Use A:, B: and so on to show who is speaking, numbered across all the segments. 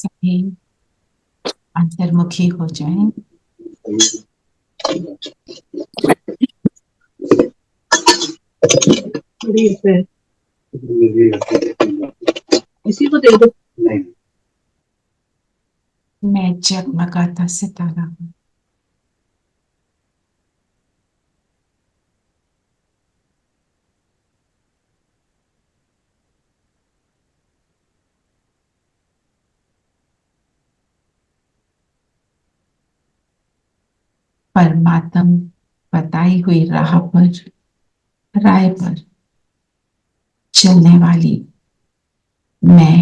A: सभी अंतर्मुखी हो जाएं।
B: इसी को दे दो।
A: मैं जगमगाता सितारा हूँ। परमात्म बताई हुई राह पर चलने वाली मैं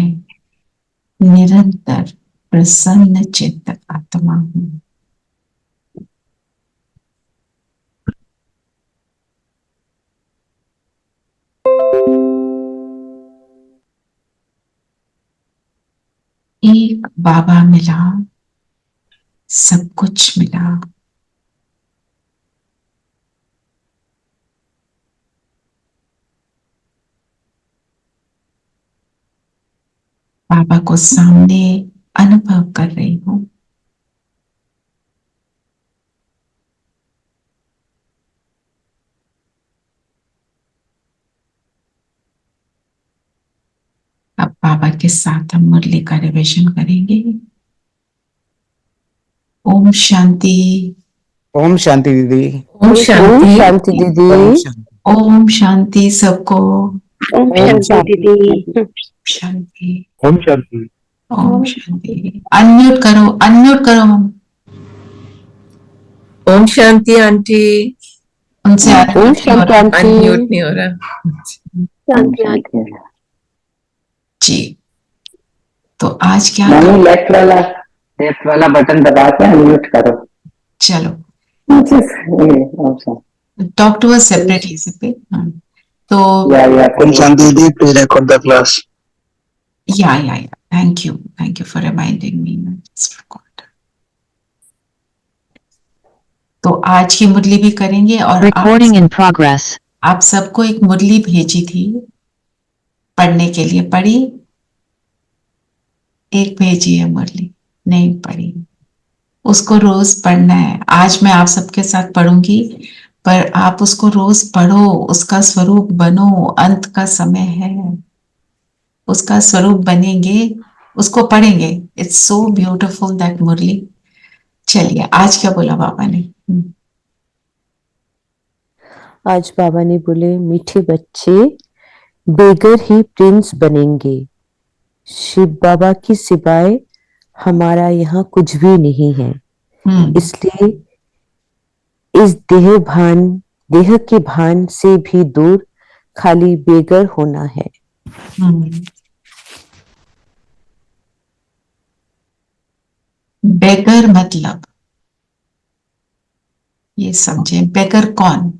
A: निरंतर प्रसन्न चित्त आत्मा हूँ। एक बाबा मिला, सब कुछ मिला। बाबा को सामने अनुभव कर रही हूँ। अब बाबा के साथ हम मुरली का रिविजन करेंगे। ओम शांति।
C: ओम शांति दीदी।
B: ओम शांति दीदी।
C: ओम शांति।
A: ओम शांति सबको।
B: ओम शांति दीदी।
A: शांति।
C: ओम शांति।
A: ओम शांति। अनम्यूट करो, अनम्यूट करो।
B: ओम शांति आंटी।
A: उनसे
B: ओम शांति आंटी।
D: अनम्यूट नहीं हो रहा।
B: शांति आंटी
A: जी। तो आज क्या
E: लेफ्ट वाला बटन दबा के अनम्यूट करो।
A: चलो
E: ओम
A: टॉक टू अस सेपरेटली से। तो
C: शांति दीदी, प्लीज रिकॉर्ड द क्लास।
A: या thank you for reminding me. तो आज की मुरली भी करेंगे और
F: रिकॉर्डिंग इन प्रोग्रेस।
A: आप सबको एक मुरली भेजी थी पढ़ने के लिए, पढ़ी? एक भेजी है मुरली, नहीं पढ़ी। उसको रोज पढ़ना है। आज मैं आप सबके साथ पढ़ूंगी, पर आप उसको रोज पढ़ो, उसका स्वरूप बनो। अंत का समय है, उसका स्वरूप बनेंगे, उसको पढ़ेंगे। इट्स सो ब्यूटिफुल दैट मुरली। चलिए आज क्या बोला बाबा ने?
B: आज बाबा ने बोले, मीठे बच्चे बेगर ही प्रिंस बनेंगे। शिव बाबा की सिवाय हमारा यहाँ कुछ भी नहीं है। इसलिए इस देह के भान से भी दूर खाली बेगर होना है।
A: बेगर मतलब ये समझे, बेगर कौन?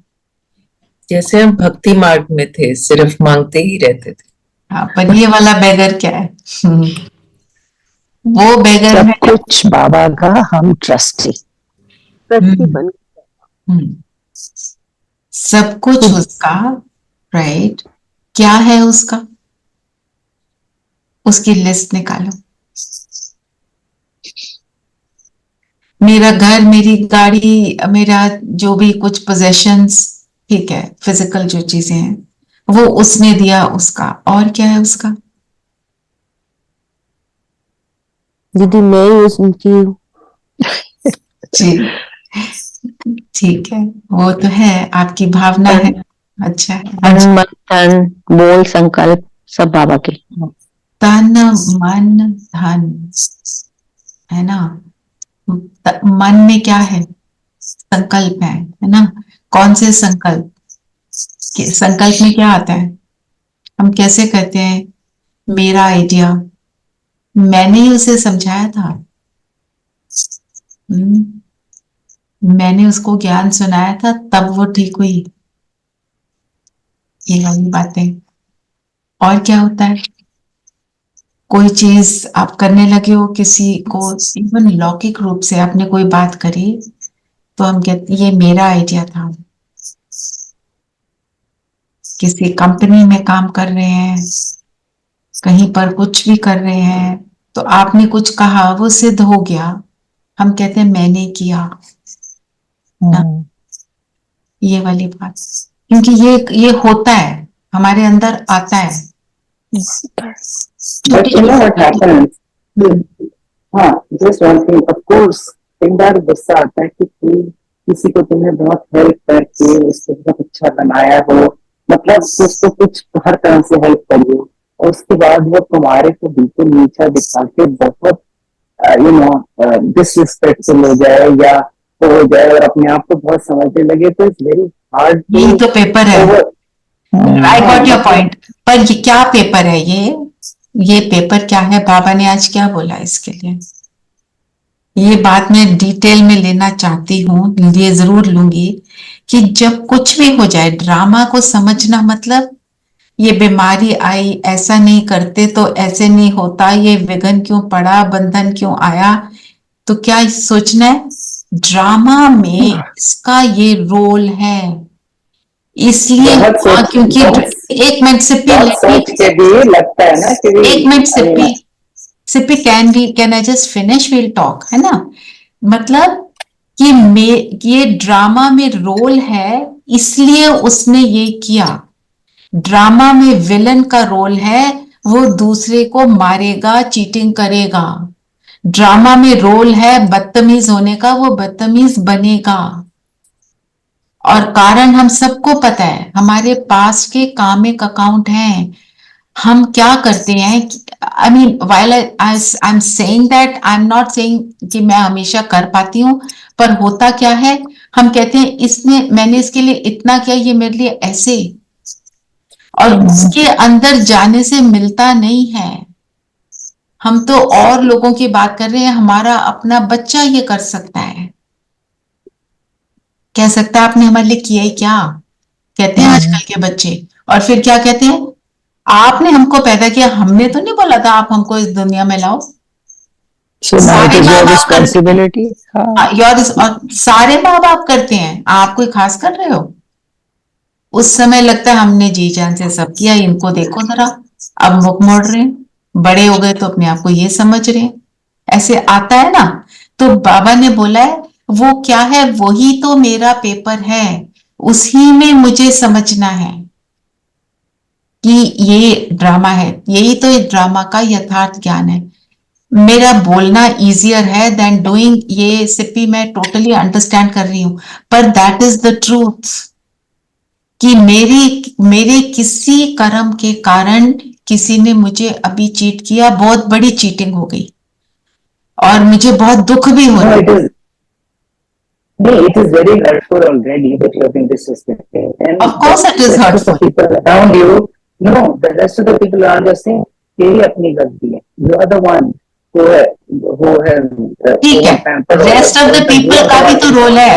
D: जैसे हम भक्ति मार्ग में थे, सिर्फ मांगते ही रहते थे।
A: हाँ, पर ये वाला बेगर क्या है? वो बेगर
E: सब
A: है
E: कुछ बाबा का, हम ट्रस्टी
B: बन।
A: सब कुछ उसका, राइट? क्या है उसका? उसकी लिस्ट निकालो। मेरा घर, मेरी गाड़ी, मेरा जो भी कुछ पोजेशंस, ठीक है, फिजिकल जो चीजें हैं वो उसने दिया, उसका। और क्या है उसका?
B: दीदी मैं उनकी
A: जी ठीक है, वो तो है, आपकी भावना है। अच्छा है।
E: मन तन बोल संकल्प सब बाबा के।
A: तन मन धन, है ना? मन में क्या है? संकल्प है ना? कौन से संकल्प? संकल्प में क्या आता है? हम कैसे कहते हैं मेरा आइडिया? मैंने ही उसे समझाया था। मैंने उसको ज्ञान सुनाया था, तब वो ठीक हुई। ये वाली बातें। और क्या होता है? कोई चीज आप करने लगे हो, किसी को इवन लौकिक रूप से आपने कोई बात करी, तो हम कहते ये मेरा आइडिया था। किसी कंपनी में काम कर रहे हैं, कहीं पर कुछ भी कर रहे हैं, तो आपने कुछ कहा, वो सिद्ध हो गया, हम कहते हैं मैंने किया ना, ये वाली बात। क्योंकि ये होता है, हमारे अंदर आता है।
E: But you know what happens? हाँ, just one thing, of course, कई बार गुस्सा आता है कि कोई किसी को तुमने बहुत हेल्प करके उसको बहुत अच्छा बनाया हो, मतलब उसको कुछ हर तरह से हेल्प करी हो, और उसके बाद वो तुम्हारे को बिल्कुल नीचा दिखा के बहुत यू नो डिसरिस्पेक्टफुल हो जाए या वो हो जाए और अपने आप को बहुत समझने लगे, तो इट्स वेरी हार्ड
A: यही तो पेपर है। I got your point. पर ये क्या पेपर है? ये पेपर क्या है? बाबा ने आज क्या बोला इसके लिए? ये बात मैं डिटेल में लेना चाहती हूँ, ये जरूर लूंगी कि जब कुछ भी हो जाए, ड्रामा को समझना मतलब ये बीमारी आई, ऐसा नहीं करते तो ऐसे नहीं होता, ये विघन क्यों पड़ा, बंधन क्यों आया, तो क्या सोचना है? ड्रामा में इसका ये रोल है, इसलिए क्योंकि एक मिनट
E: सोच के भी लगता है ना कि
A: एक minute Sippy can I just finish, will talk, है ना? मतलब कि ये ड्रामा में रोल है, इसलिए उसने ये किया। ड्रामा में विलन का रोल है, वो दूसरे को मारेगा, चीटिंग करेगा। ड्रामा में रोल है बदतमीज होने का, वो बदतमीज बनेगा। और कारण हम सबको पता है, हमारे पास के कामिक अकाउंट हैं। हम क्या करते हैं? I mean while I am saying that, I am not saying कि मैं हमेशा कर पाती हूँ, पर होता क्या है, हम कहते हैं इसने, मैंने इसके लिए इतना किया, ये मेरे लिए ऐसे, और उसके अंदर जाने से मिलता नहीं है। हम तो और लोगों की बात कर रहे हैं, हमारा अपना बच्चा ये कर सकता है, कह सकता है आपने हमारे लिए किया ही क्या, कहते हैं आजकल के बच्चे। और फिर क्या कहते हैं? आपने हमको पैदा किया, हमने तो नहीं बोला था आप हमको इस दुनिया में लाओ। सारे माँ बाप
B: रिस्पॉन्सिबिलिटी।
A: और सारे माँ बाप करते हैं, आप कोई खास कर रहे हो? उस समय लगता है हमने जी जान से सब किया, इनको देखो जरा, अब मुख मोड़ रहे हैं, बड़े हो गए तो अपने आप को ये समझ रहे हैं, ऐसे आता है ना। तो बाबा ने बोला है वो क्या है, वही तो मेरा पेपर है, उसी में मुझे समझना है कि ये ड्रामा है, यही तो इस ड्रामा का यथार्थ ज्ञान है। मेरा बोलना इजियर है देन डूइंग, ये सिप्पी मैं टोटली अंडरस्टैंड कर रही हूं, पर दैट इज द ट्रूथ कि मेरे किसी कर्म के कारण किसी ने मुझे अभी चीट किया, बहुत बड़ी चीटिंग हो गई और मुझे बहुत दुख भी हो रहा है।
E: No, it is very hurtful already that you have been disrespected. And
A: Of course it is
E: the rest of
A: hurtful.
E: the people around you, no, the rest of the people around you are saying, तेरी अपनी गलती है. You are the one who has
A: ठीक है, rest of the people का भी तो role है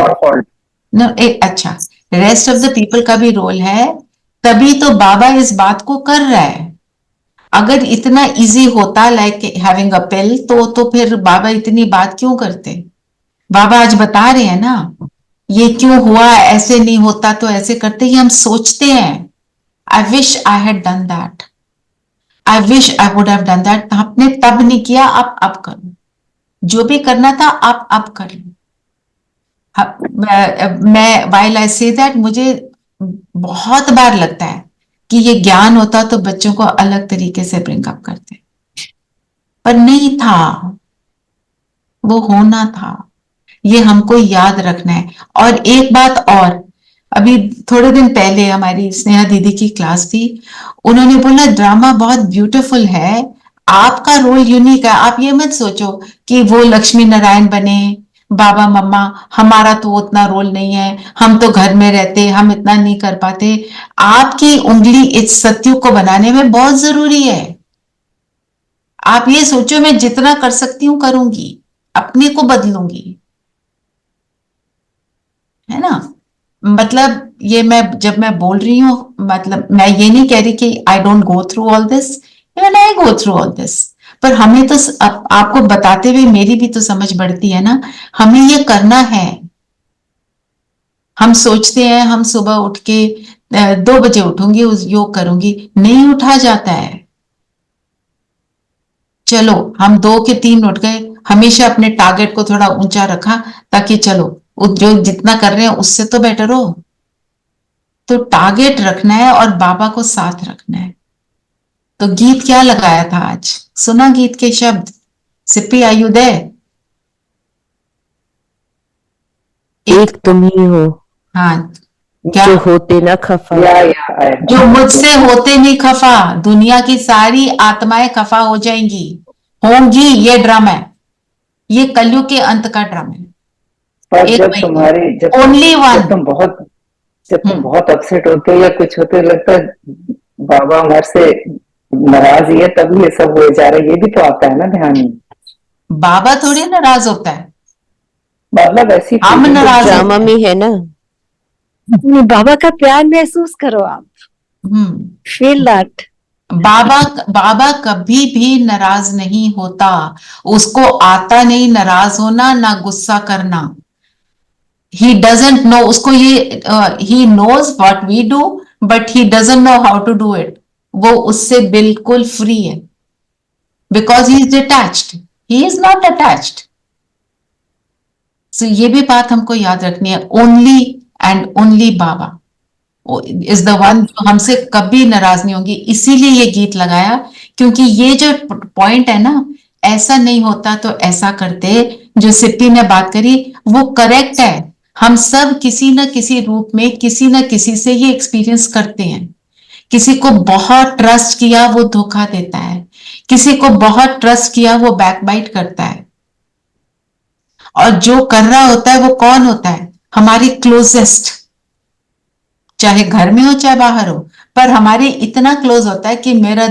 A: न, अच्छा, रेस्ट ऑफ द पीपल का भी रोल है, तभी तो बाबा इस बात को कर रहा है। अगर इतना इजी होता लाइक हैविंग अ पिल, तो फिर बाबा इतनी बात क्यों करते? बाबा आज बता रहे हैं ना, ये क्यों हुआ, ऐसे नहीं होता तो ऐसे करते, ये हम सोचते हैं। I wish I had done that, I wish I would have done that. आपने तब नहीं किया, आप अब करो, जो भी करना था आप अब कर लो। मैं व्हाइल आई से दैट, मुझे बहुत बार लगता है कि ये ज्ञान होता तो बच्चों को अलग तरीके से ब्रिंग अप करते, पर नहीं था, वो होना था, ये हमको याद रखना है। और एक बात और, अभी थोड़े दिन पहले हमारी स्नेहा दीदी की क्लास थी, उन्होंने बोला ड्रामा बहुत ब्यूटीफुल है, आपका रोल यूनिक है, आप ये मत सोचो कि वो लक्ष्मी नारायण बने बाबा मम्मा, हमारा तो उतना रोल नहीं है, हम तो घर में रहते, हम इतना नहीं कर पाते। आपकी उंगली इस सत्युग को बनाने में बहुत जरूरी है। आप ये सोचो मैं जितना कर सकती हूँ करूंगी, अपने को बदलूंगी, है ना? मतलब ये मैं जब मैं बोल रही हूँ, मतलब मैं ये नहीं कह रही कि I don't go through all this, even I go through all this, पर हमें तो आपको बताते हुए मेरी भी तो समझ बढ़ती है ना, हमें ये करना है। हम सोचते हैं हम सुबह उठ के 2 बजे उठूंगी, उस योग करूंगी, नहीं उठा जाता है। चलो हम 2 के 3 उठ गए, हमेशा अपने टारगेट को थोड़ा ऊंचा रखा ताकि चलो जो जितना कर रहे हैं उससे तो बेटर हो। तो टारगेट रखना है और बाबा को साथ रखना है। तो गीत क्या लगाया था आज, सुना गीत के शब्द? सिप्पी आयु दे,
B: एक तुम ही हो
A: हाँ क्या,
B: जो होते न खफा।
A: जो मुझसे होते नहीं खफा, दुनिया की सारी आत्माएं खफा हो जाएंगी, होंगी। ये ड्रामा है, ये कलयुग के अंत का ड्रामा है।
E: पर
A: एक
E: जब
A: महीने,
E: तुम्हारी
A: ओनली
E: जब
A: वन।
E: तुम बहुत अपसेट होते हो या कुछ होते हो, लगता है बाबा हमारे से नाराज ही है तब ये सब हो जा रहा है, ये भी तो आता है ना ध्यान में।
A: बाबा थोड़ी नाराज होता है,
E: मतलब ऐसी
A: हम
E: feeling तो
A: नाराज
B: ड्रामा
A: होते
B: में
A: हैं।
B: है ना।
F: बाबा का प्यार महसूस करो आप, फील दैट।
A: बाबा बाबा कभी भी नाराज नहीं होता, उसको आता नहीं नाराज होना ना गुस्सा करना। ही डजेंट नो, उसको ये he knows what we do but he doesn't know how to do it. वो उससे बिल्कुल फ्री है, because he is detached, he is not attached. So ये भी बात हमको याद रखनी है, only and only Baba is the one जो हमसे कभी नाराज नहीं होंगी। इसीलिए ये गीत लगाया, क्योंकि ये जो पॉइंट है ना, ऐसा नहीं होता तो ऐसा करते, जो सिप्पी ने बात करी वो करेक्ट है। हम सब किसी न किसी रूप में किसी न किसी से ये एक्सपीरियंस करते हैं। किसी को बहुत ट्रस्ट किया वो धोखा देता है, किसी को बहुत ट्रस्ट किया वो बैकबाइट करता है। और जो कर रहा होता है वो कौन होता है? हमारी क्लोजेस्ट, चाहे घर में हो चाहे बाहर हो, पर हमारे इतना क्लोज होता है कि मेरा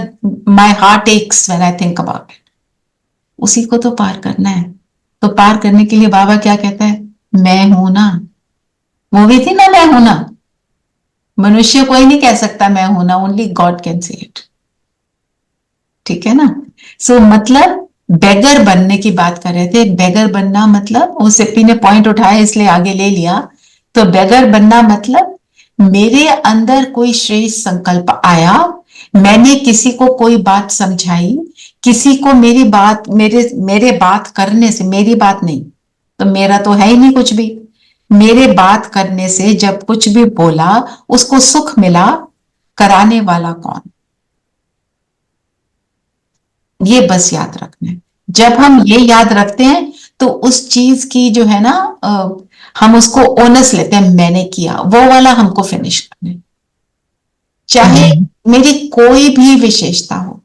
A: my heart x when I think about it. उसी को तो पार करना है। तो पार करने के लिए बाबा क्या कहता है? मैं हूं ना। मूवी थी ना मैं हूं ना, मनुष्य कोई नहीं कह सकता मैं हूं ना, only God can say it. ठीक है ना? सो मतलब बेगर बनने की बात कर रहे थे। बेगर बनना मतलब, वो सिप्पी ने पॉइंट उठाया इसलिए आगे ले लिया। तो बेगर बनना मतलब मेरे अंदर कोई श्रेष्ठ संकल्प आया, मैंने किसी को कोई बात समझाई, किसी को मेरी बात मेरे बात करने से, मेरी बात नहीं तो मेरा तो है ही नहीं कुछ भी, मेरे बात करने से जब कुछ भी बोला उसको सुख मिला, कराने वाला कौन? ये बस याद रखना है। जब हम ये याद रखते हैं तो उस चीज की जो है ना, हम उसको ओनस लेते हैं, मैंने किया वो वाला हमको फिनिश करना है, चाहे मेरी कोई भी विशेषता हो,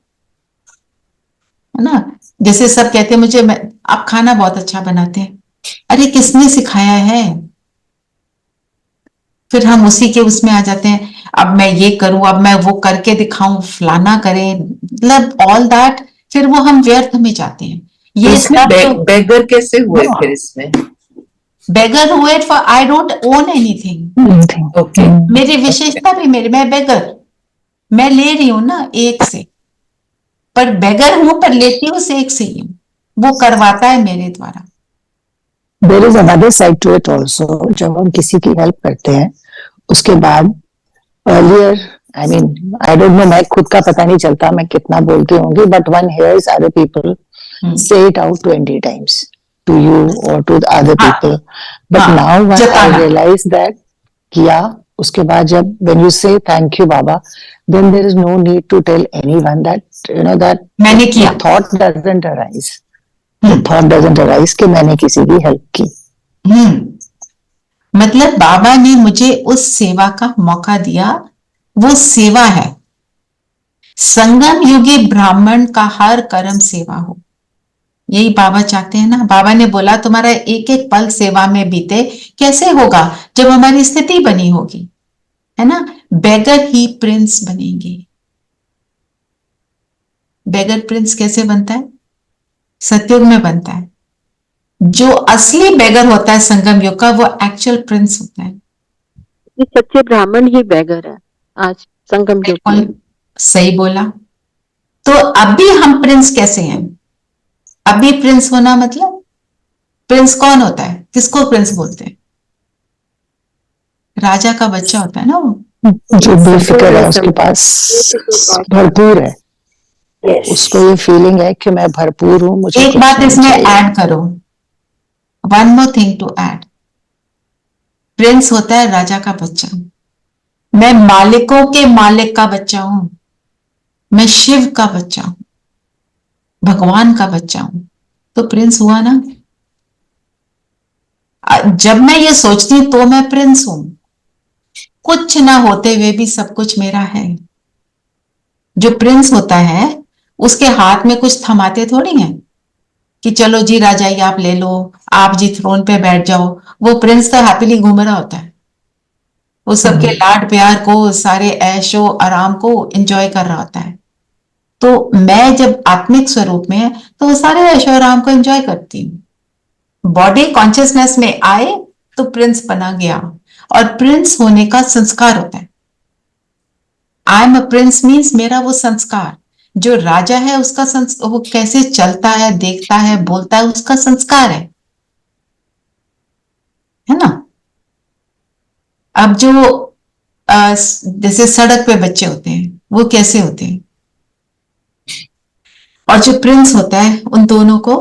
A: है ना? जैसे सब कहते हैं मुझे, आप खाना बहुत अच्छा बनाते हैं, अरे किसने सिखाया है? फिर हम उसी के उसमें आ जाते हैं, अब मैं ये करूं, अब मैं वो करके दिखाऊं, फलाना करें, मतलब ऑल दैट, फिर वो हम व्यर्थ में जाते हैं। ये
D: इसमें बेगर कैसे हुए फिर इसमें?
A: बेगर हुए for I don't own anything.
D: Okay,
A: मेरी विशेषता भी मेरी, मैं बेगर, मैं ले रही हूं ना एक से, पर बेगर हूं पर लेती हूं से एक से ही हूं, वो करवाता है मेरे द्वारा।
G: There is another side to it also. जब हम किसी की हेल्प करते हैं उसके बाद earlier, I mean I don't know, मैं खुद का पता नहीं चलता मैं कितना बोलती होंगी, but one hears other people say it out 20 times to you or to the other people, but now when I realize that किया, उसके बाद जब when you say thank you Baba, then there is no need to tell anyone that you know that
A: मैंने किया,
G: thought doesn't arise, the thought doesn't arise कि मैंने किसी की हेल्प की।
A: मतलब बाबा ने मुझे उस सेवा का मौका दिया, वो सेवा है। संगम युगी ब्राह्मण का हर कर्म सेवा हो, यही बाबा चाहते हैं ना। बाबा ने बोला तुम्हारा एक एक पल सेवा में बीते, कैसे होगा? जब हमारी स्थिति बनी होगी, है ना? बेगर ही प्रिंस बनेंगे। बेगर प्रिंस कैसे बनता है? सतयुग में बनता है। जो असली बेगर होता है संगम युग का, वो एक्चुअल प्रिंस होता है।
F: ये सच्चे ब्राह्मण ही बेगर है आज संगम युग में।
A: सही बोला। तो अभी हम प्रिंस कैसे हैं? अभी प्रिंस होना मतलब, प्रिंस कौन होता है? किसको प्रिंस बोलते हैं? राजा का बच्चा होता है ना वो,
G: जो बेफिक्र है, उसके पास भरपूर है।
F: Yes.
G: उसको ये फीलिंग है कि मैं भरपूर हूँ, मुझे
A: एक
G: कुछ
A: बात
G: नहीं
A: इसमें
G: चाहिए।
A: ऐड करो, one more thing to add. Prince होता है राजा का बच्चा, मैं मालिकों के मालिक का बच्चा हूं, मैं शिव का बच्चा हूं, भगवान का बच्चा हूं, तो प्रिंस हुआ ना। जब मैं ये सोचती हूं तो मैं प्रिंस हूं, कुछ ना होते हुए भी सब कुछ मेरा है। जो प्रिंस होता है उसके हाथ में कुछ थमाते थोड़ी हैं कि चलो जी राजा ये आप ले लो, आप जी थ्रोन पे बैठ जाओ। वो प्रिंस तो हैप्पीली घूम रहा होता है, वो सबके लाड प्यार को, सारे ऐशो आराम को एंजॉय कर रहा होता है। तो मैं जब आत्मिक स्वरूप में है तो वो सारे ऐशो आराम को एंजॉय करती हूँ। बॉडी कॉन्शियसनेस में आए तो प्रिंस बना गया, और प्रिंस होने का संस्कार होता है। I am a prince means मेरा वो संस्कार, जो राजा है उसका वो कैसे चलता है, देखता है, बोलता है, उसका संस्कार है ना। अब जो जैसे सड़क पे बच्चे होते हैं वो कैसे होते हैं, और जो प्रिंस होता है, उन दोनों को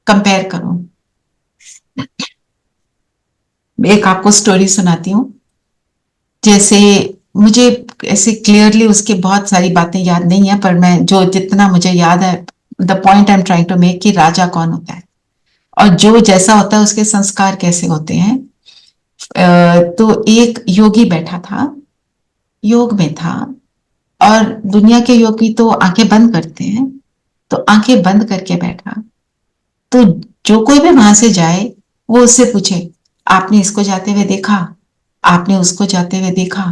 A: कंपेयर करो। एक आपको स्टोरी सुनाती हूं। जैसे मुझे ऐसे क्लियरली उसकी बहुत सारी बातें याद नहीं है, पर मैं जो जितना मुझे याद है, the point I am trying to make कि राजा कौन होता है और जो जैसा होता है उसके संस्कार कैसे होते हैं। तो एक योगी बैठा था, योग में था, और दुनिया के योगी तो आंखें बंद करते हैं, तो आंखें बंद करके बैठा। तो जो कोई भी वहां से जाए वो उससे पूछे, आपने इसको जाते हुए देखा, आपने उसको जाते हुए देखा।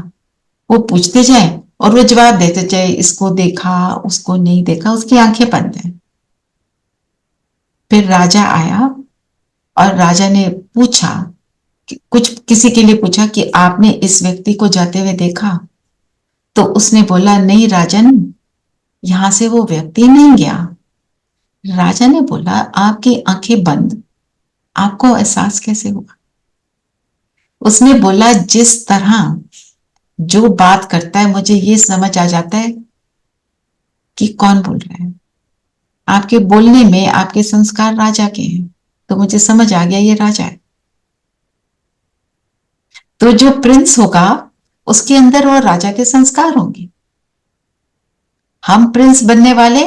A: वो पूछते जाए और वो जवाब देते जाए, इसको देखा, उसको नहीं देखा, उसकी आंखें बंद है। फिर राजा आया और राजा ने पूछा, कुछ किसी के लिए पूछा कि आपने इस व्यक्ति को जाते हुए देखा। तो उसने बोला, नहीं राजन, यहां से वो व्यक्ति नहीं गया। राजा ने बोला, आपकी आंखें बंद, आपको एहसास कैसे हुआ? उसने बोला, जिस तरह जो बात करता है मुझे ये समझ आ जाता है कि कौन बोल रहा है। आपके बोलने में आपके संस्कार राजा के हैं, तो मुझे समझ आ गया ये राजा है। तो जो प्रिंस होगा उसके अंदर वो राजा के संस्कार होंगे। हम प्रिंस बनने वाले,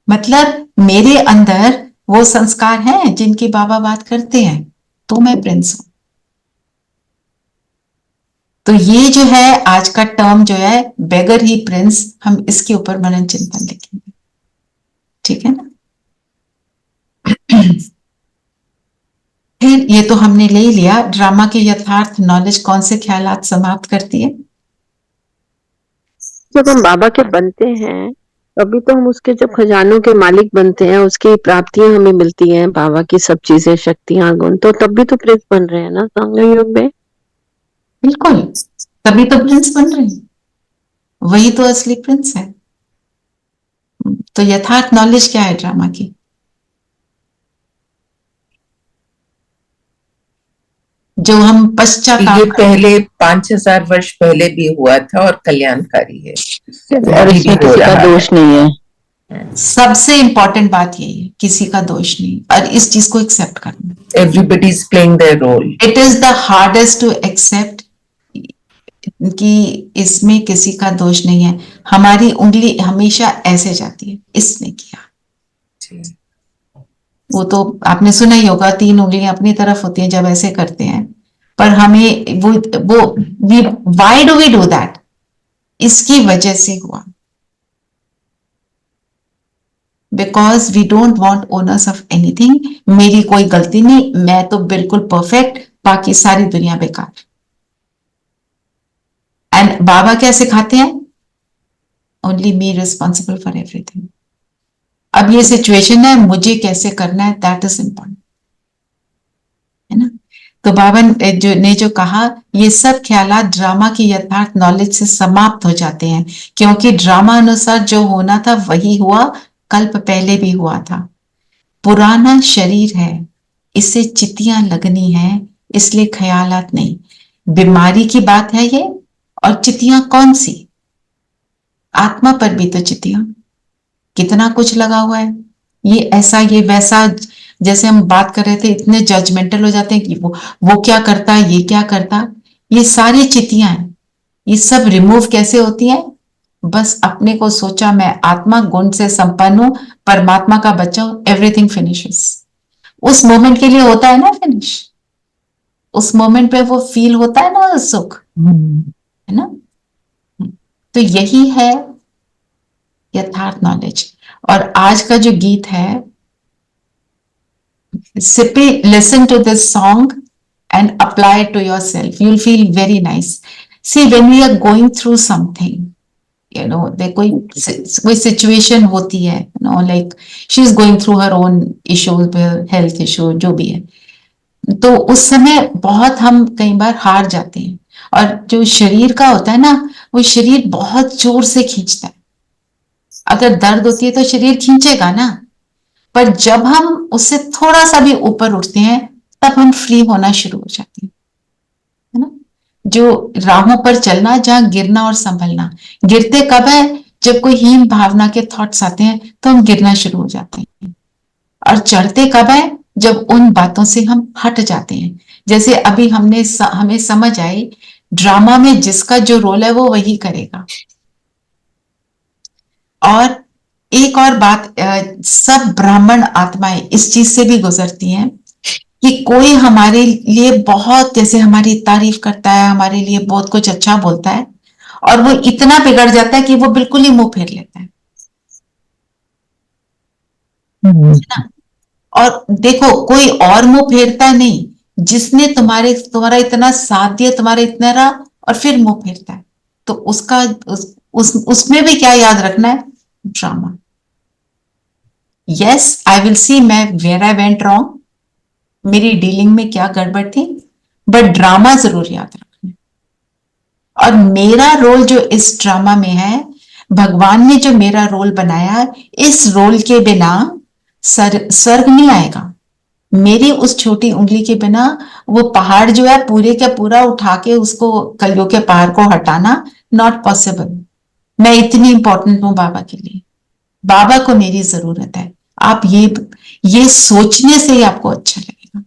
A: मतलब मेरे अंदर वो संस्कार हैं जिनकी बाबा बात करते हैं, तो मैं प्रिंस हूं। तो ये जो है आज का टर्म जो है बेगर ही प्रिंस, हम इसके ऊपर मनन चिंतन लिखेंगे, ठीक है ना। फिर ये तो हमने ले लिया, ड्रामा की यथार्थ नॉलेज कौन से ख्यालात समाप्त करती है?
B: जब हम बाबा के बनते हैं तभी तो हम उसके जब खजानों के मालिक बनते हैं, उसकी प्राप्तियां हमें मिलती हैं, बाबा की सब चीजें, शक्तियां, गुण, तो तब भी तो प्रिंस बन रहे हैं ना सांग योग में।
A: बिल्कुल, तभी तो प्रिंस बन रहे हैं, वही तो असली प्रिंस है। तो यथार्थ नॉलेज क्या है ड्रामा की? जो हम पश्चाताप,
D: ये पहले 5000 वर्ष पहले भी हुआ था और कल्याणकारी है,
B: और इसमें किसी का दोष नहीं है।
A: सबसे इंपॉर्टेंट बात यही है, किसी का दोष नहीं, और इस चीज को एक्सेप्ट करना।
D: Everybody is playing their role.
A: It is the hardest to accept कि इसमें किसी का दोष नहीं है। हमारी उंगली हमेशा ऐसे जाती है, इसने किया। वो तो आपने सुना ही होगा, 3 उंगलियां अपनी तरफ होती हैं जब ऐसे करते हैं, पर हमें why do we do that? इसकी वजह से हुआ, because we don't want owners of anything. मेरी कोई गलती नहीं, मैं तो बिल्कुल परफेक्ट, बाकी सारी दुनिया बेकार। एंड बाबा क्या सिखाते हैं? Only me responsible for everything. अब ये सिचुएशन है, मुझे कैसे करना है, दैट इज इंपॉर्टेंट, है ना। तो बाबा ने जो कहा, ये सब ख्यालात ड्रामा की यथार्थ नॉलेज से समाप्त हो जाते हैं, क्योंकि ड्रामा अनुसार जो होना था वही हुआ, कल्प पहले भी हुआ था। पुराना शरीर है, इससे चितियां लगनी है, इसलिए ख्यालात नहीं। बीमारी की बात है ये, और चितियां कौन सी? आत्मा पर भी तो चितियां, कितना कुछ लगा हुआ है, ये ऐसा ये वैसा। जैसे हम बात कर रहे थे, इतने जजमेंटल हो जाते हैं कि वो क्या करता, ये क्या करता। ये सारी चितियां हैं, ये सब रिमूव कैसे होती हैं? बस अपने को सोचा मैं आत्मा गुण से संपन्न हूं, परमात्मा का बच्चा हूं, एवरीथिंग फिनिशेस। उस मोमेंट के लिए होता है ना फिनिश, उस मोमेंट पे वो फील होता है ना सुख, है ना। तो यही है यथार्थ नॉलेज। और आज का जो गीत है, simply listen to this song and apply it to yourself. You'll feel very nice. See, when we are going through something, you know, कोई situation होती है, you know, like she is going through her own issues, health issue, जो भी है, तो उस समय बहुत हम कई बार हार जाते हैं। और जो शरीर का होता है ना, वो शरीर बहुत जोर से खींचता है। अगर दर्द होती है तो शरीर खींचेगा ना, पर जब हम उससे थोड़ा सा भी ऊपर उठते हैं, तब हम फ्री होना शुरू हो जाते हैं, है ना। जो राहों पर चलना, जहां गिरना और संभलना। गिरते कब है? जब कोई हीन भावना के थॉट्स आते हैं तो हम गिरना शुरू हो जाते हैं। और चढ़ते कब है? जब उन बातों से हम हट जाते हैं। जैसे अभी हमें समझ आई, ड्रामा में जिसका जो रोल है वो वही करेगा। और एक और बात, सब ब्राह्मण आत्माएं इस चीज से भी गुजरती हैं कि कोई हमारे लिए बहुत, जैसे हमारी तारीफ करता है, हमारे लिए बहुत कुछ अच्छा बोलता है, और वो इतना बिगड़ जाता है कि वो बिल्कुल ही मुंह फेर लेता है ना। और देखो, कोई और मुंह फेरता नहीं, जिसने तुम्हारा इतना साथ दिया, तुम्हारा इतना रहा, और फिर मुंह फेरता है, तो उसमें भी क्या याद रखना है? Drama. Yes, I will see मैं वेयर आई वेंट रॉन्ग, मेरी डीलिंग में क्या गड़बड़ थी, बट ड्रामा जरूर याद रखना। और मेरा रोल जो इस ड्रामा में है, भगवान ने जो मेरा रोल बनाया, इस रोल के बिना स्वर्ग नहीं आएगा। मेरी उस छोटी उंगली के बिना वो पहाड़ जो है पूरे का पूरा उठा के उसको, कलियों के पहाड़ को हटाना नॉट पॉसिबल। मैं इतनी इंपॉर्टेंट हूं बाबा के लिए, बाबा को मेरी जरूरत है। आप ये सोचने से ही आपको अच्छा लगेगा।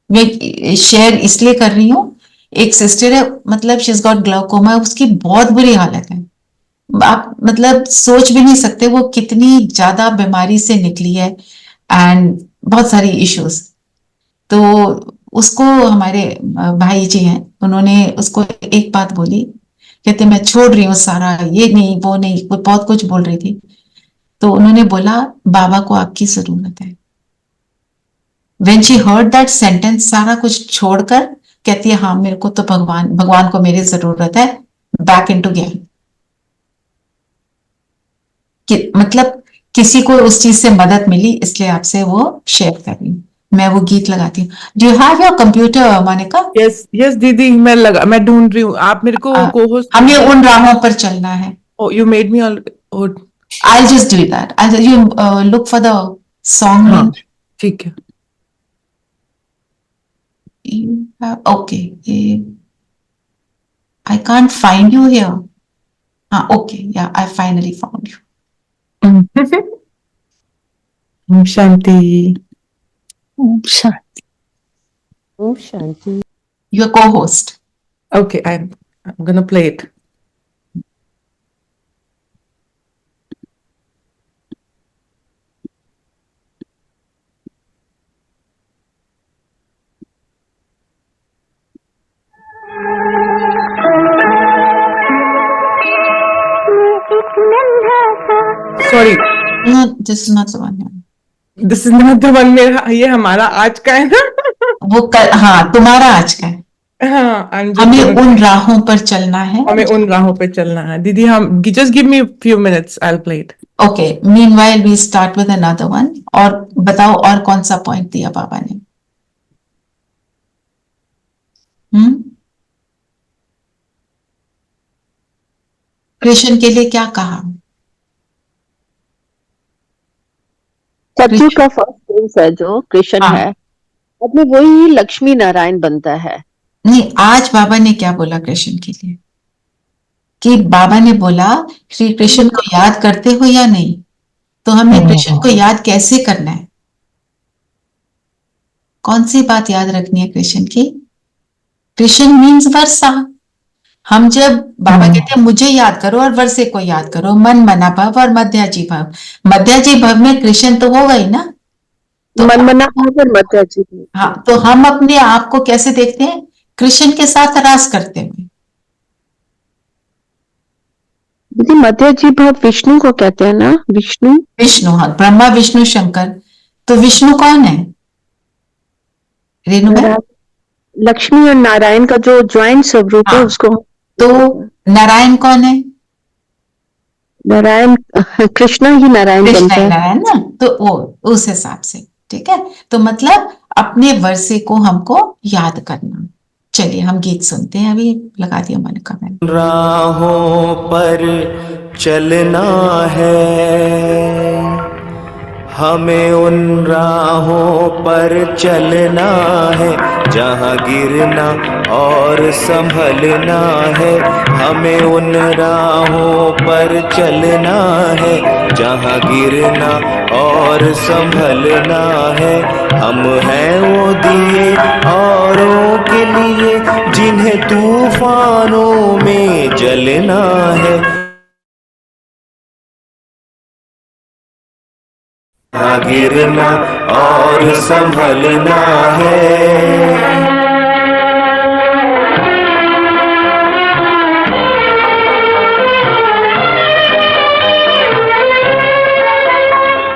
A: मैं शेयर इसलिए कर रही हूं, एक सिस्टर है, मतलब शी इज गॉट ग्लाउकोमा, उसकी बहुत बुरी हालत है। आप मतलब सोच भी नहीं सकते वो कितनी ज्यादा बीमारी से निकली है, एंड बहुत सारी इश्यूज। तो उसको हमारे भाई जी हैं, उन्होंने उसको एक बात बोली, कहते मैं छोड़ रही हूँ सारा, ये नहीं वो नहीं, बहुत कुछ बोल रही थी। तो उन्होंने बोला बाबा को आपकी जरूरत है। When she heard that sentence, सारा कुछ छोड़कर कहती है हाँ मेरे को तो भगवान को मेरी जरूरत है, बैक इनटू ज्ञान। मतलब किसी को उस चीज से मदद मिली, इसलिए आपसे वो शेयर कर रही हूँ। मैं वो गीत लगाती हूँ। Do you have your computer Monica?
H: Yes दीदी, मैं ढूंढ रही हूँ। आप मेरे को को-होस्ट,
A: हमें उन राहों पर चलना है।
H: Oh, you made me all. Oh,
A: I'll just do that. You look for the song.
H: हाँ, ठीक है।
A: You have, okay. I can't find you here. Okay, yeah, I finally found you.
H: Shanti.
G: Shanti.
B: Om Shanti.
A: Your co-host.
H: Okay, I'm gonna play it. Sorry,
A: No, this is not the one.
H: this is not the one। मेरा ये हमारा आज का है ना।
A: वो हाँ, तुम्हारा आज का है।
H: हाँ,
A: हमें उन राहों पर चलना है।
H: हमें उन राहों पे चलना है दीदी। हम just give me a few minutes, I'll play it.
A: Okay, meanwhile we start with another one. और बताओ और कौन सा पॉइंट दिया बाबा ने? कृष्ण के लिए क्या कहा?
B: सत्युग का फर्स्ट प्रिंस है जो कृष्ण
A: हाँ।
B: है, अब वही लक्ष्मी नारायण बनता है।
A: नहीं, आज बाबा ने क्या बोला कृष्ण के लिए? कि बाबा ने बोला श्री कृष्ण को याद करते हो या नहीं? तो हमें कृष्ण को याद कैसे करना है? कौन सी बात याद रखनी है कृष्ण की? कृष्ण मीन्स वर्षा। हम जब बाबा कहते हैं मुझे याद करो और वर्षे को याद करो, मन मना भव और मध्याजी भव, मध्याजी भव में कृष्ण तो होगा ही ना। तो
B: मन मना भव और मध्याजी भव।
A: हाँ, तो हम अपने आप को कैसे देखते हैं? कृष्ण के साथ रास करते हुए।
B: दीदी मध्याजी भव विष्णु को कहते हैं ना? विष्णु,
A: हाँ, ब्रह्मा विष्णु शंकर। तो विष्णु कौन है रेणु भाई?
B: लक्ष्मी और नारायण का जो ज्वाइंट स्वरूप है उसको।
A: तो नारायण कौन है?
B: नारायण कृष्णा ही नारायण बनता है।
A: नारायण ना, तो वो उस हिसाब से ठीक है। तो मतलब अपने वर्षे को हमको याद करना। चलिए हम गीत सुनते हैं। अभी लगा दिया मैंने कमेंट।
I: राहों पर चलना है, हमें उन राहों पर चलना है जहाँ गिरना और संभलना है। हमें उन राहों पर चलना है जहाँ गिरना और संभलना है। हम हैं वो दिए औरों के लिए जिन्हें तूफानों में जलना है। गिरना और संभलना है।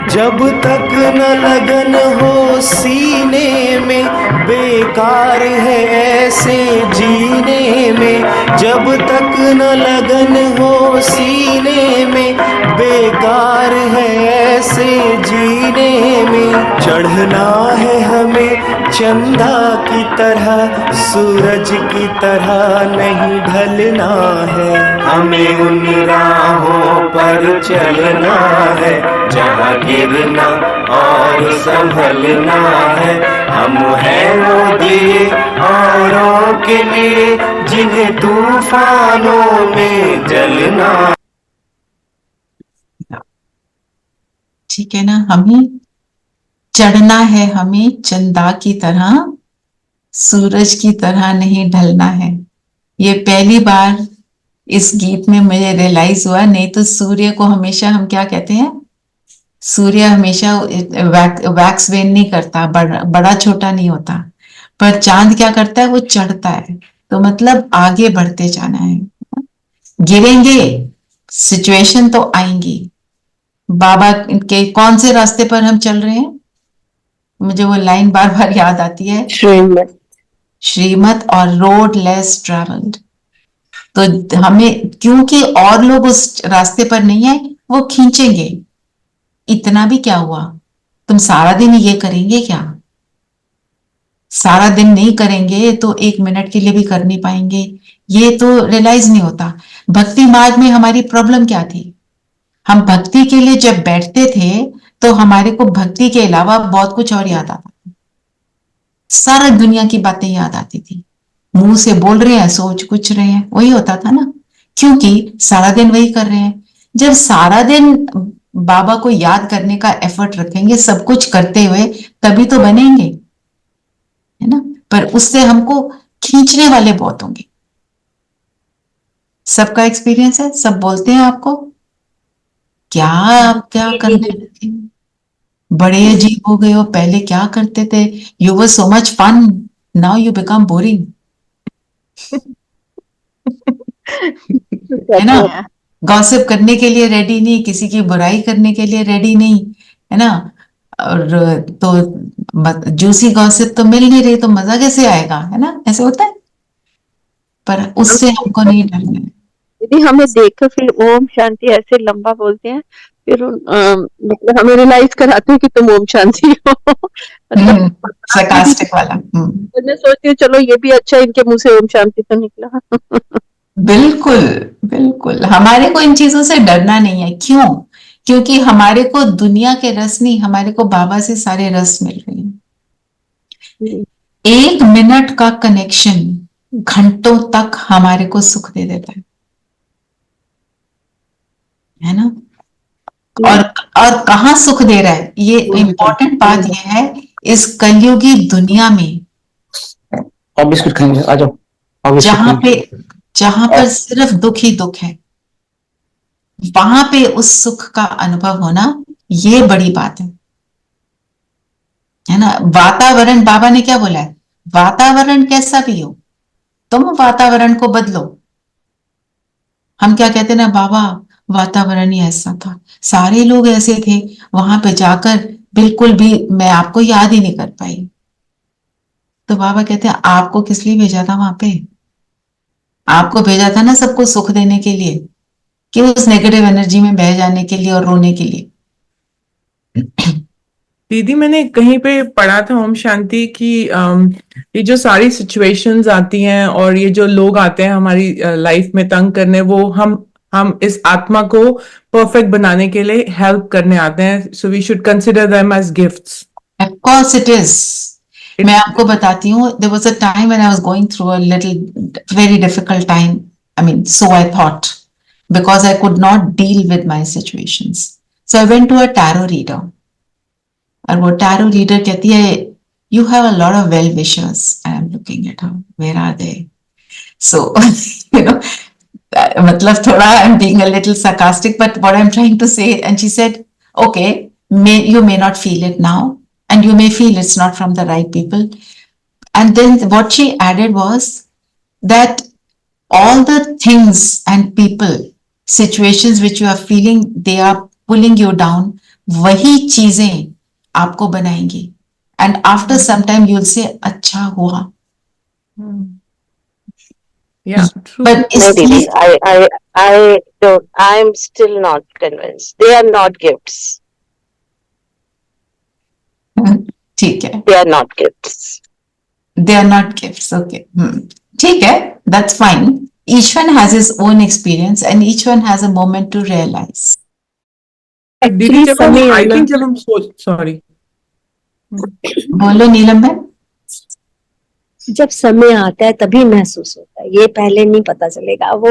I: जब तक न लगन हो सीने में, बेकार है ऐसे जीने में। जब तक न लगन हो सीने में, बेकार है ऐसे जीने में। चढ़ना है हमें चंदा की तरह, सूरज की तरह नहीं ढलना है। हमें उन राहों पर चलना है जहाँ गिरना और संभलना है। हम हैं वो दिए औरों के लिए जिन्हें तूफानों में जलना।
A: ठीक है ना। हमें चढ़ना है, हमें चंदा की तरह, सूरज की तरह नहीं ढलना है। ये पहली बार इस गीत में मुझे रियलाइज हुआ। नहीं तो सूर्य को हमेशा हम क्या कहते हैं? सूर्य हमेशा वैक्स वेन नहीं करता, बड़ा छोटा नहीं होता। पर चांद क्या करता है? वो चढ़ता है। तो मतलब आगे बढ़ते जाना है। गिरेंगे, सिचुएशन तो आएंगी। बाबा के कौन से रास्ते पर हम चल रहे हैं? मुझे वो लाइन बार बार याद आती है, श्रीमत और रोड लेस ट्रेवल्ड। तो हमें, क्योंकि और लोग उस रास्ते पर नहीं आए, वो खींचेंगे। इतना भी क्या हुआ? तुम सारा दिन ये करेंगे क्या? सारा दिन नहीं करेंगे तो 1 मिनट के लिए भी कर नहीं पाएंगे। ये तो रियलाइज नहीं होता। भक्ति मार्ग में हमारी प्रॉब्लम क्या थी? हम भक्ति के लिए जब बैठते थे तो हमारे को भक्ति के अलावा बहुत कुछ और याद आता था। सारा दुनिया की बातें याद आती थी। मुंह से बोल रहे हैं, सोच कुछ रहे हैं, वही होता था ना, क्योंकि सारा दिन वही कर रहे हैं। जब सारा दिन बाबा को याद करने का एफर्ट रखेंगे सब कुछ करते हुए, तभी तो बनेंगे, है ना। पर उससे हमको खींचने वाले बहुत होंगे। सबका एक्सपीरियंस है, सब बोलते हैं आपको क्या आप क्या करने लगे, बड़े अजीब हो गए हो, पहले क्या करते थे, you were so much fun, now you become boring, है ना। गॉसिप करने के लिए रेडी नहीं, किसी की बुराई करने के लिए रेडी नहीं, है ना। और तो जूसी गॉसिप तो मिल नहीं रही तो मजा कैसे आएगा, है ना। ऐसे होता है। पर उससे हमको नहीं डरना है।
B: दीदी हमें देखकर फिर ओम शांति ऐसे लंबा बोलते हैं, फिर मतलब हमें रियलाइज कराते हैं कि तुम ओम शांति हो। मतलब
A: sarcastic वाला।
B: मैं सोचती हूँ चलो ये भी अच्छा, इनके मुंह से ओम शांति तो निकला।
A: बिल्कुल बिल्कुल, हमारे को इन चीजों से डरना नहीं है। क्यों? क्योंकि हमारे को दुनिया के रस नहीं, हमारे को बाबा से सारे रस मिल रहे हैं। 1 मिनट का कनेक्शन घंटों तक हमारे को सुख दे देता है ना। और और कहाँ सुख दे रहा है, ये इम्पोर्टेंट बात ये है इस कलयुगी दुनिया में,
C: और बिस्कुट खाएंगे, आ जाओ। और बिस्कुट खाएंगे।
A: जहां पर सिर्फ दुख ही दुख है, वहां पे उस सुख का अनुभव होना, ये बड़ी बात है ना। वातावरण, बाबा ने क्या बोला है, वातावरण कैसा भी हो तुम वातावरण को बदलो। हम क्या कहते ना, बाबा वातावरण ही ऐसा था, सारे लोग ऐसे थे, वहां पे जाकर बिल्कुल भी मैं आपको याद ही नहीं कर पाई। तो बाबा कहते हैं आपको किस लिए भेजा था वहां पे, आपको भेजा था ना सबको सुख देने के लिए, कि उस नेगेटिव एनर्जी में बह जाने के लिए और रोने के लिए।
H: दीदी मैंने कहीं पे पढ़ा था ओम शांति की ये जो सारी सिचुएशंस आती हैं और ये जो लोग आते हैं हमारी लाइफ में तंग करने, वो हम इस आत्मा को परफेक्ट बनाने के लिए हेल्प करने आते हैं, so we should consider them as gifts.
A: Of course it is. मैं आपको बताती हूँ, there was a time when I was going through a little very difficult time, I mean so I thought, because I could not deal with my situations, so I went to a tarot reader, और वो tarot reader कहती है you have a lot of well wishers, I am looking at her, where are they, so you know, मतलब थोड़ा I am being a little sarcastic, but what I'm trying to say, and she said okay, you may not feel it now, and you may feel it's not from the right people, and then what she added was that all the things and people, situations which you are feeling they are pulling you down, वही चीजें आपको बनाएंगी, and after some time you'll say अच्छा हुआ।
H: Yeah, true.
A: But
J: No, Didi, I don't. I'm still not convinced. They are not gifts.
A: ठीक है,
J: They are not gifts.
A: they are not gifts, okay, ठीक है, that's fine. Each one has his own experience and each one has a moment to realize.
H: दीदी जब हम,
F: समय
H: I
F: आना-
H: think जब हम सॉरी
A: बोलो नीलम बहन।
F: जब समय आता है तभी महसूस होता है, ये पहले नहीं पता चलेगा। वो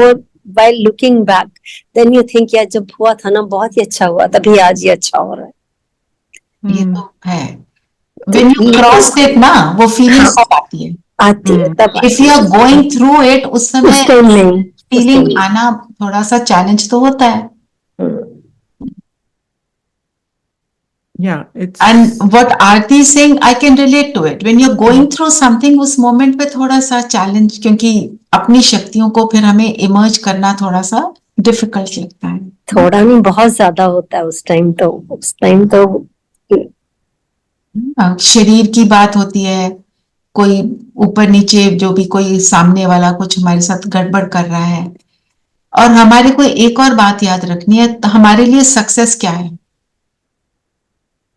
F: while looking back, then you think यार जब हुआ था ना बहुत ही अच्छा हुआ, तभी आज ये अच्छा हो रहा है।
A: ये तो है, when you cross it ना, वो feelings आती है,
F: आती है तब
A: if you are going through it, उस समय
F: टाइम नहीं,
A: फीलिंग आना थोड़ा सा चैलेंज तो होता है।
H: yeah, it's
A: And what Aarti is saying, I can relate to it. When you're going through something, उस मोमेंट पे थोड़ा सा चैलेंज, क्योंकि अपनी शक्तियों को फिर हमें इमर्ज करना थोड़ा सा डिफिकल्ट लगता है।
F: थोड़ा नहीं बहुत ज्यादा होता है उस टाइम तो
A: शरीर की बात होती है, कोई ऊपर नीचे जो भी, कोई सामने वाला कुछ हमारे साथ गड़बड़ कर रहा है। और हमारे को एक और बात याद रखनी है, तो हमारे लिए सक्सेस क्या है,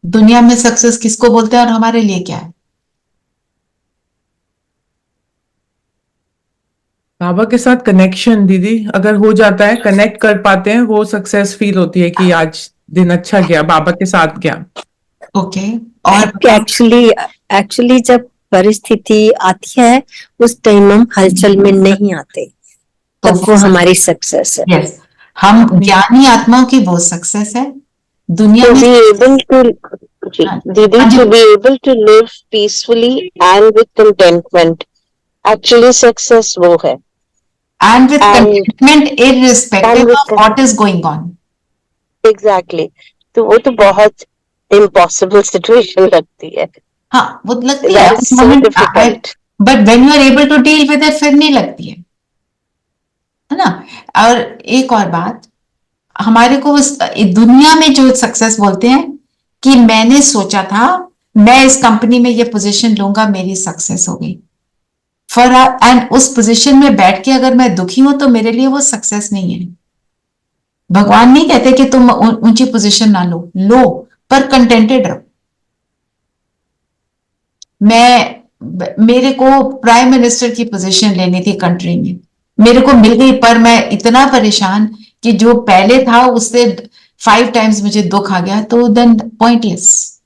A: दुनिया में सक्सेस किसको बोलते हैं और हमारे लिए क्या है।
H: बाबा के साथ कनेक्शन दीदी अगर हो जाता है, कनेक्ट कर पाते हैं, वो सक्सेस फील होती है कि आज दिन अच्छा गया, बाबा के साथ गया।
A: ओके, और
F: एक्चुअली जब परिस्थिति आती है उस टाइम हम हलचल में नहीं आते, तब वो हमारी सक्सेस है।
A: यस, हम ज्ञानी आत्माओं की वो सक्सेस है दुनिया
J: To
A: में।
J: be able to, Didi, to be able to live peacefully and with contentment. Actually, success वो है.
A: And with
J: And-
A: contentment irrespective
J: and with
A: of what is going on.
J: Exactly. तो वो तो बहुत impossible situation लगती है.
A: हाँ, वो लगती है
J: That's
A: उस
J: so
A: moment,
J: difficult.
A: but when you are able to deal with it, फिर नहीं लगती है ना। और एक और बात, हमारे को उस दुनिया में जो सक्सेस बोलते हैं कि मैंने सोचा था मैं इस कंपनी में ये पोजीशन लूंगा, मेरी सक्सेस हो गई। फॉर एंड उस पोजीशन में बैठ के अगर मैं दुखी हूं तो मेरे लिए वो सक्सेस नहीं है। भगवान नहीं कहते कि तुम ऊंची पोजीशन ना लो पर कंटेंटेड रहो। मेरे को प्राइम मिनिस्टर की पोजीशन लेनी थी कंट्री में, मेरे को मिल गई, पर मैं इतना परेशान कि जो पहले था उससे 5 times मुझे दुख आ गया, तो then pointless.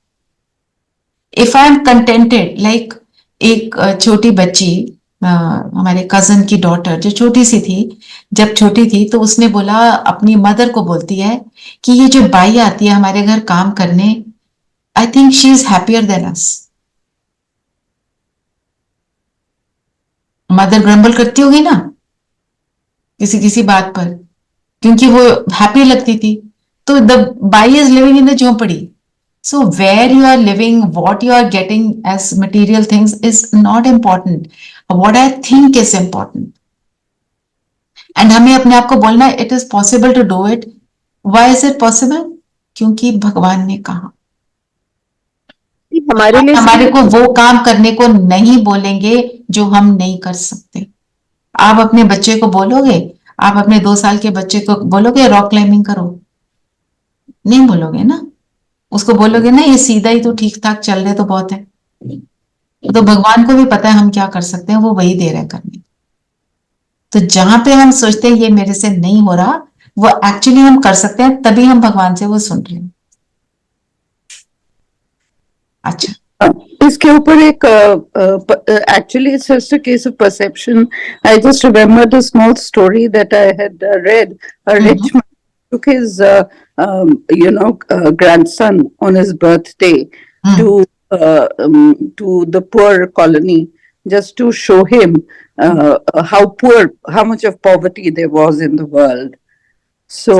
A: If I am contented, like एक छोटी बच्ची हमारे कजन की डॉटर जो छोटी सी थी, जब छोटी थी तो उसने बोला, अपनी मदर को बोलती है कि ये जो बाई आती है हमारे घर काम करने, I think she is happier than us. Mother grumble करती होगी ना किसी किसी बात पर, क्योंकि वो हैप्पी लगती थी। तो the by is living in the झोपड़ी। So where you are living, what you are getting as material things is not important. What I think is important. And हमें अपने आप को बोलना है, it is possible to do it. Why is it possible? क्योंकि भगवान ने कहा।
J: हमारे लिए
A: हमारे को वो काम करने को नहीं बोलेंगे जो हम नहीं कर सकते। आप अपने बच्चे को बोलोगे, आप अपने 2 साल के बच्चे को बोलोगे रॉक क्लाइंबिंग करो? नहीं बोलोगे ना। उसको बोलोगे ना ये सीधा ही तो ठीक ठाक चल रहे तो बहुत है। तो भगवान को भी पता है हम क्या कर सकते हैं, वो वही दे रहे हैं करने। तो जहां पे हम सोचते हैं ये मेरे से नहीं हो रहा, वो एक्चुअली हम कर सकते हैं, तभी हम भगवान से वो सुन रहे हैं। अच्छा,
K: इसके ऊपर एक actually it's just a case of perception. I just remembered a small story that I had read. A rich man took his grandson on his birthday to the poor colony, just to show him how much of poverty there was in the world. So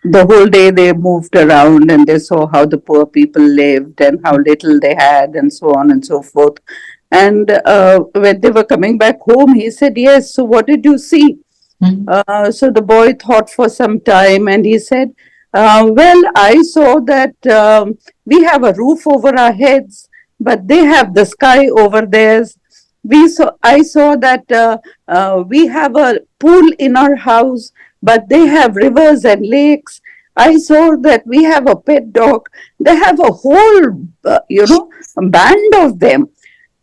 K: the whole day they moved around and they saw how the poor people lived and how little they had and so on and so forth. And when they were coming back home, he said, "Yes, so what did you see?" So the boy thought for some time and he said, "Well, I saw that we have a roof over our heads, but they have the sky over theirs. I saw that we have a pool in our house, but they have rivers and lakes. I saw that we have a pet dog. They have a whole, band of them.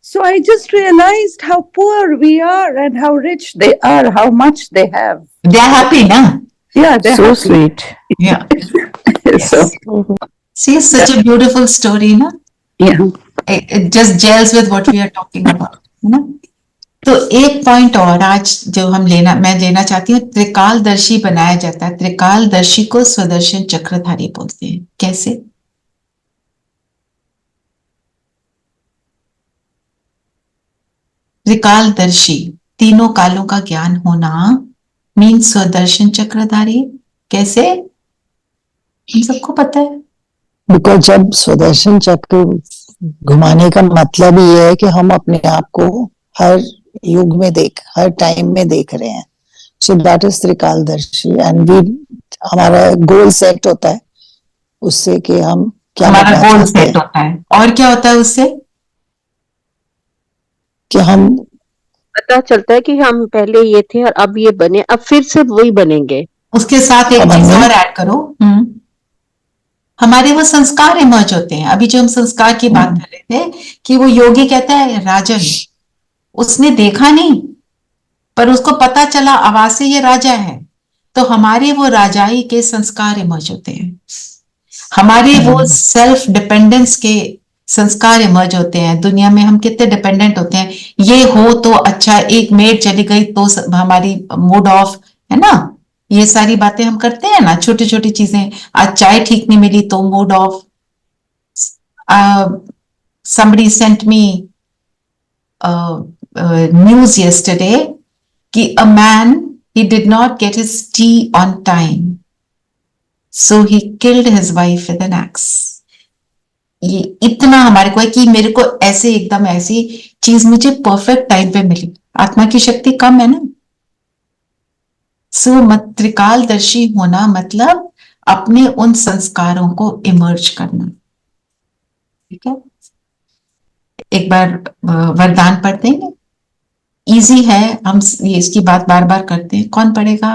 K: So I just realized how poor we are and how rich they are, how much they have."
A: they are happy, na?
K: Yeah, they're
B: So
K: happy.
B: sweet.
A: Yeah.
K: So,
A: See, it's such a beautiful story, na?
K: yeah.
A: It just gels with what we are talking about, है ना? तो एक point और आज जो मैं लेना चाहती हूँ, त्रिकालदर्शी बनाया जाता है। त्रिकालदर्शी को स्वदर्शन चक्रधारी बोलते हैं। कैसे? त्रिकालदर्शी, तीनों कालों का ज्ञान होना, मीन स्वदर्शन चक्रधारी। कैसे? हम सबको पता है।
G: बिकॉज जब स्वदर्शन चक्र घुमाने का मतलब ये है कि हम अपने आप को हर युग में हर टाइम में देख रहे हैं। सो दैट इज त्रिकालदर्शी एंड हमारा गोल सेट होता है उससे कि हम क्या
A: हमारा
G: करना
A: गोल
G: चाहते हैं।
A: सेट होता है और क्या होता है उससे?
G: कि हम
J: पता चलता है कि हम पहले ये थे और अब ये बने, अब फिर से वही बनेंगे।
A: उसके साथ एक चीज और ऐड करो, हमारे वो संस्कार इमर्ज होते हैं। अभी जो हम संस्कार की बात कर रहे थे कि वो योगी कहता है राजन, उसने देखा नहीं पर उसको पता चला आवाज से ये राजा है, तो हमारे वो राजाई के संस्कार इमर्ज होते हैं। हमारे वो सेल्फ डिपेंडेंस के संस्कार इमर्ज होते हैं। दुनिया में हम कितने डिपेंडेंट होते हैं, ये हो तो अच्छा, एक मेड चली गई तो हमारी मूड ऑफ, है ना? ये सारी बातें हम करते हैं ना, छोटी छोटी चीजें। आज चाय ठीक नहीं मिली तो mood off. somebody sent me news yesterday कि a man, he did not get his tea on time, so he killed his wife with an axe. ये इतना हमारे को है कि मेरे को ऐसे एकदम ऐसी चीज मुझे परफेक्ट टाइम पे मिली। आत्मा की शक्ति कम है ना। सो त्रिकालदर्शी होना मतलब अपने उन संस्कारों को इमर्ज करना। ठीक है, एक बार वरदान पढ़ देंगे, इजी है, हम ये इसकी बात बार बार करते हैं। कौन पढ़ेगा?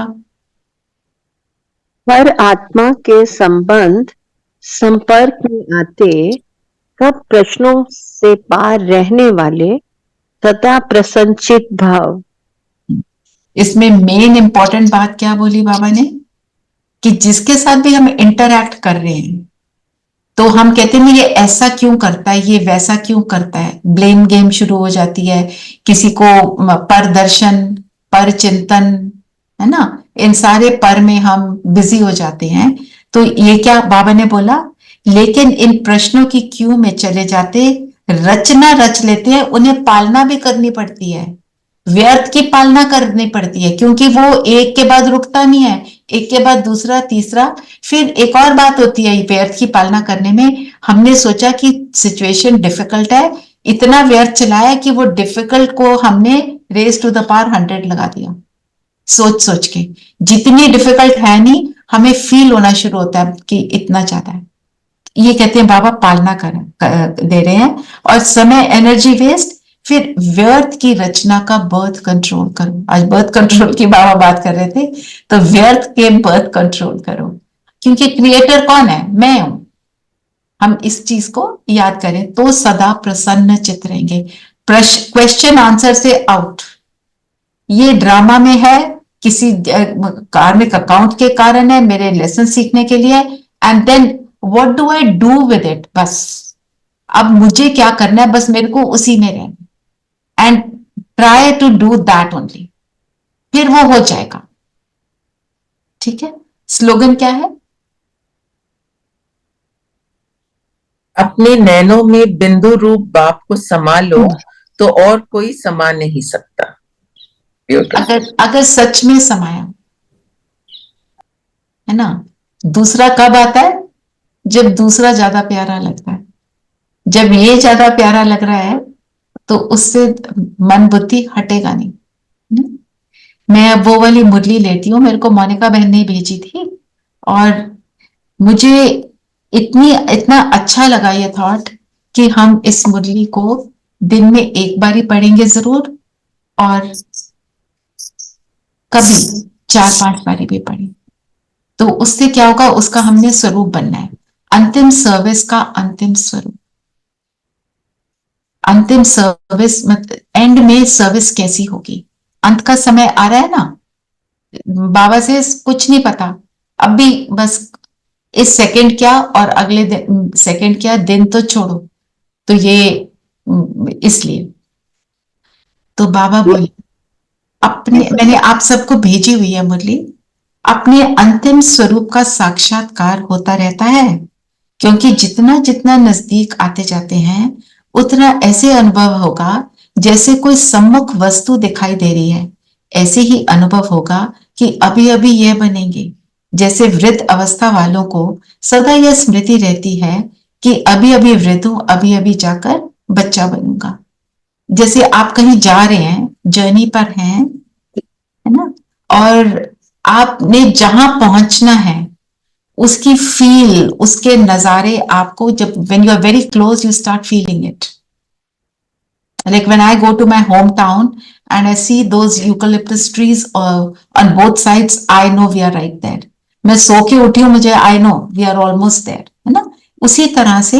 J: हर आत्मा के संपर्क में आते सब प्रश्नों से पार रहने वाले सदा प्रसन्नचित भाव।
A: इसमें मेन इंपॉर्टेंट बात क्या बोली बाबा ने? कि जिसके साथ भी हम इंटरैक्ट कर रहे हैं तो हम कहते हैं ये ऐसा क्यों करता है, ये वैसा क्यों करता है, ब्लेम गेम शुरू हो जाती है, किसी को पर दर्शन, पर चिंतन, है ना, इन सारे पर में हम बिजी हो जाते हैं। तो ये क्या बाबा ने बोला, लेकिन इन प्रश्नों की क्यों में चले जाते, रचना रच लेते हैं, उन्हें पालना भी करनी पड़ती है, व्यर्थ की पालना करनी पड़ती है, क्योंकि वो एक के बाद रुकता नहीं है, एक के बाद दूसरा, तीसरा। फिर एक और बात होती है व्यर्थ की पालना करने में, हमने सोचा कि सिचुएशन डिफिकल्ट है, इतना व्यर्थ चलाया कि वो डिफिकल्ट को हमने रेज टू द पावर 100 लगा दिया, सोच सोच के। जितनी डिफिकल्ट है नहीं, हमें फील होना शुरू होता है कि इतना ज्यादा है। ये कहते हैं बाबा पालना दे रहे हैं, और समय एनर्जी वेस्ट। फिर व्यर्थ की रचना का बर्थ कंट्रोल करो। आज बर्थ कंट्रोल की बाबा बात कर रहे थे, तो व्यर्थ के बर्थ कंट्रोल करो, क्योंकि क्रिएटर कौन है, मैं हूं। हम इस चीज को याद करें तो सदा प्रसन्न चित रहेंगे। क्वेश्चन आंसर से आउट, ये ड्रामा में है, किसी कार्मिक अकाउंट के कारण है, मेरे लेसन सीखने के लिए, and then what do I do with it, बस अब मुझे क्या करना है, बस मेरे को उसी में रहना, and try to do that only, फिर वो हो जाएगा। ठीक है, स्लोगन क्या है,
D: अपने नैनों में बिंदु रूप बाप को समा लो, तो और कोई समा नहीं सकता।
A: अगर सच में समाया है ना। दूसरा कब आता है, जब दूसरा ज्यादा प्यारा लगता है। जब ये ज्यादा प्यारा लग रहा है तो उससे मन बुद्धि हटेगा नहीं। मैं अब वो वाली मुरली लेती हूँ, मेरे को मोनिका बहन ने भेजी थी, और मुझे इतना अच्छा लगा ये थॉट कि हम इस मुरली को दिन में एक बार ही पढ़ेंगे जरूर, और कभी 4-5 बारी भी पढ़े। तो उससे क्या होगा, उसका हमने स्वरूप बनना है, अंतिम सर्विस का अंतिम स्वरूप। अंतिम सर्विस मतलब एंड में सर्विस कैसी होगी, अंत का समय आ रहा है ना। बाबा से कुछ नहीं पता, अब भी बस इस सेकंड क्या और अगले सेकंड क्या, दिन तो छोड़ो। तो ये इसलिए तो बाबा बोले, अपने, मैंने आप सबको भेजी हुई है मुरली, अपने अंतिम स्वरूप का साक्षात्कार होता रहता है, क्योंकि जितना जितना नजदीक आते जाते हैं उतना ऐसे अनुभव होगा जैसे कोई सम्मुख वस्तु दिखाई दे रही है। ऐसे ही अनुभव होगा कि अभी अभी यह बनेंगे। जैसे वृद्ध अवस्था वालों को सदा यह स्मृति रहती है कि अभी अभी वृद्ध हूं, अभी अभी जाकर बच्चा बनूंगा। जैसे आप कहीं जा रहे हैं, जर्नी पर हैं, है ना, और आपने जहां पहुंचना है उसकी फील, उसके नजारे आपको, जब when you are very close you start feeling it. Like when I go to my hometown and I see those eucalyptus trees on both sides, I know we are right there. मैं सो के उठी हूं, मुझे I know we are almost there, है ना। उसी तरह से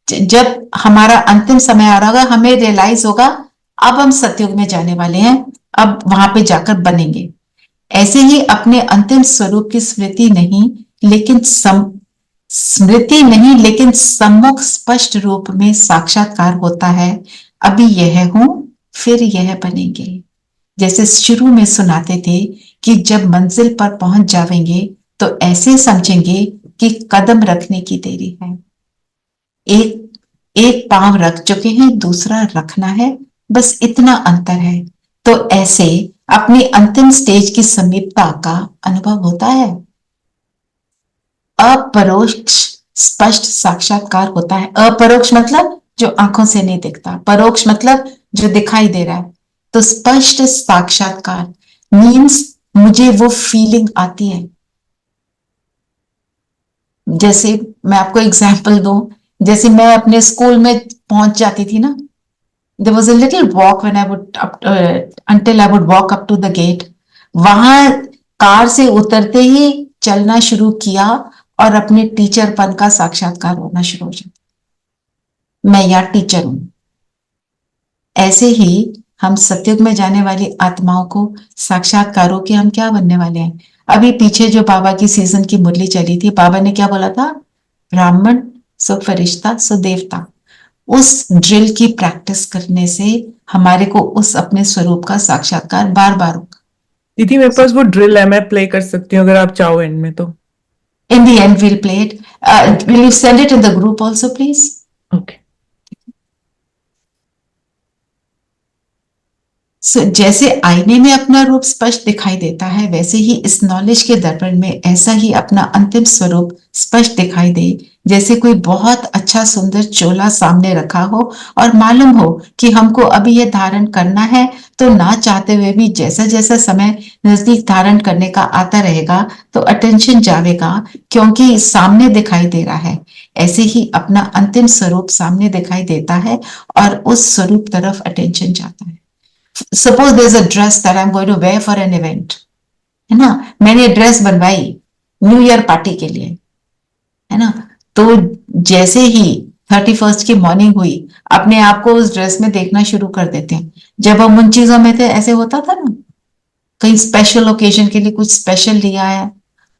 A: जब हमारा अंतिम समय आ रहा होगा, हमें रियलाइज होगा अब हम सतयुग में जाने वाले हैं, अब वहां पे जाकर बनेंगे। ऐसे ही अपने अंतिम स्वरूप की स्मृति नहीं, लेकिन सम्मुख स्पष्ट रूप में साक्षात्कार होता है। अभी यह हूं, फिर यह बनेंगे। जैसे शुरू में सुनाते थे कि जब मंजिल पर पहुंच जाएंगे तो ऐसे समझेंगे कि कदम रखने की देरी है। एक पांव रख चुके हैं, दूसरा रखना है, बस इतना अंतर है। तो ऐसे अपनी अंतिम स्टेज की समीपता का अनुभव होता है। अपरोक्ष स्पष्ट साक्षात्कार होता है। अपरोक्ष मतलब जो आंखों से नहीं दिखता, परोक्ष मतलब जो दिखाई दे रहा है। तो स्पष्ट साक्षात्कार मीन्स मुझे वो फीलिंग आती है। जैसे मैं आपको एग्जांपल दूं, जैसे मैं अपने स्कूल में पहुंच जाती थी ना, there was a little walk when I would until I would walk up to the gate. वहां कार से उतरते ही चलना शुरू किया और अपने टीचरपन का साक्षात्कार होना शुरू हो जाता, मैं यहाँ टीचर हूं। ऐसे ही हम सतयुग में जाने वाली आत्माओं को साक्षात्कारों के हम क्या बनने वाले हैं। अभी पीछे जो बाबा की सीजन की मुरली चली थी, बाबा ने क्या बोला था, ब्राह्मण सो फरिश्ता सो देवता। उस ड्रिल की प्रैक्टिस करने से हमारे को उस अपने स्वरूप का साक्षात्कार बार बार होगा।
H: दीदी मेरे पास वो ड्रिल है, मैं प्ले कर सकती हूँ अगर आप चाहो एंड में तो।
A: In the end, we'll play it. Will you send it in the group also, please?
H: Okay.
A: जैसे आईने में अपना रूप स्पष्ट दिखाई देता है, वैसे ही इस नॉलेज के दर्पण में ऐसा ही अपना अंतिम स्वरूप स्पष्ट दिखाई दे। जैसे कोई बहुत अच्छा सुंदर चोला सामने रखा हो और मालूम हो कि हमको अभी यह धारण करना है, तो ना चाहते हुए भी जैसा जैसा समय नजदीक धारण करने का आता रहेगा तो अटेंशन जाएगा, क्योंकि सामने दिखाई दे रहा है। ऐसे ही अपना अंतिम स्वरूप सामने दिखाई देता है और उस स्वरूप तरफ अटेंशन जाता है। Suppose there's a dress that I'm going to wear for an event, है ना, मैंने ड्रेस बनवाई न्यू ईयर पार्टी के लिए, है ना, तो जैसे ही 31st की मॉर्निंग हुई अपने आप को उस ड्रेस में देखना शुरू कर देते हैं। जब हम उन चीजों में थे ऐसे होता था ना, कहीं स्पेशल ओकेजन के लिए कुछ स्पेशल लिया है,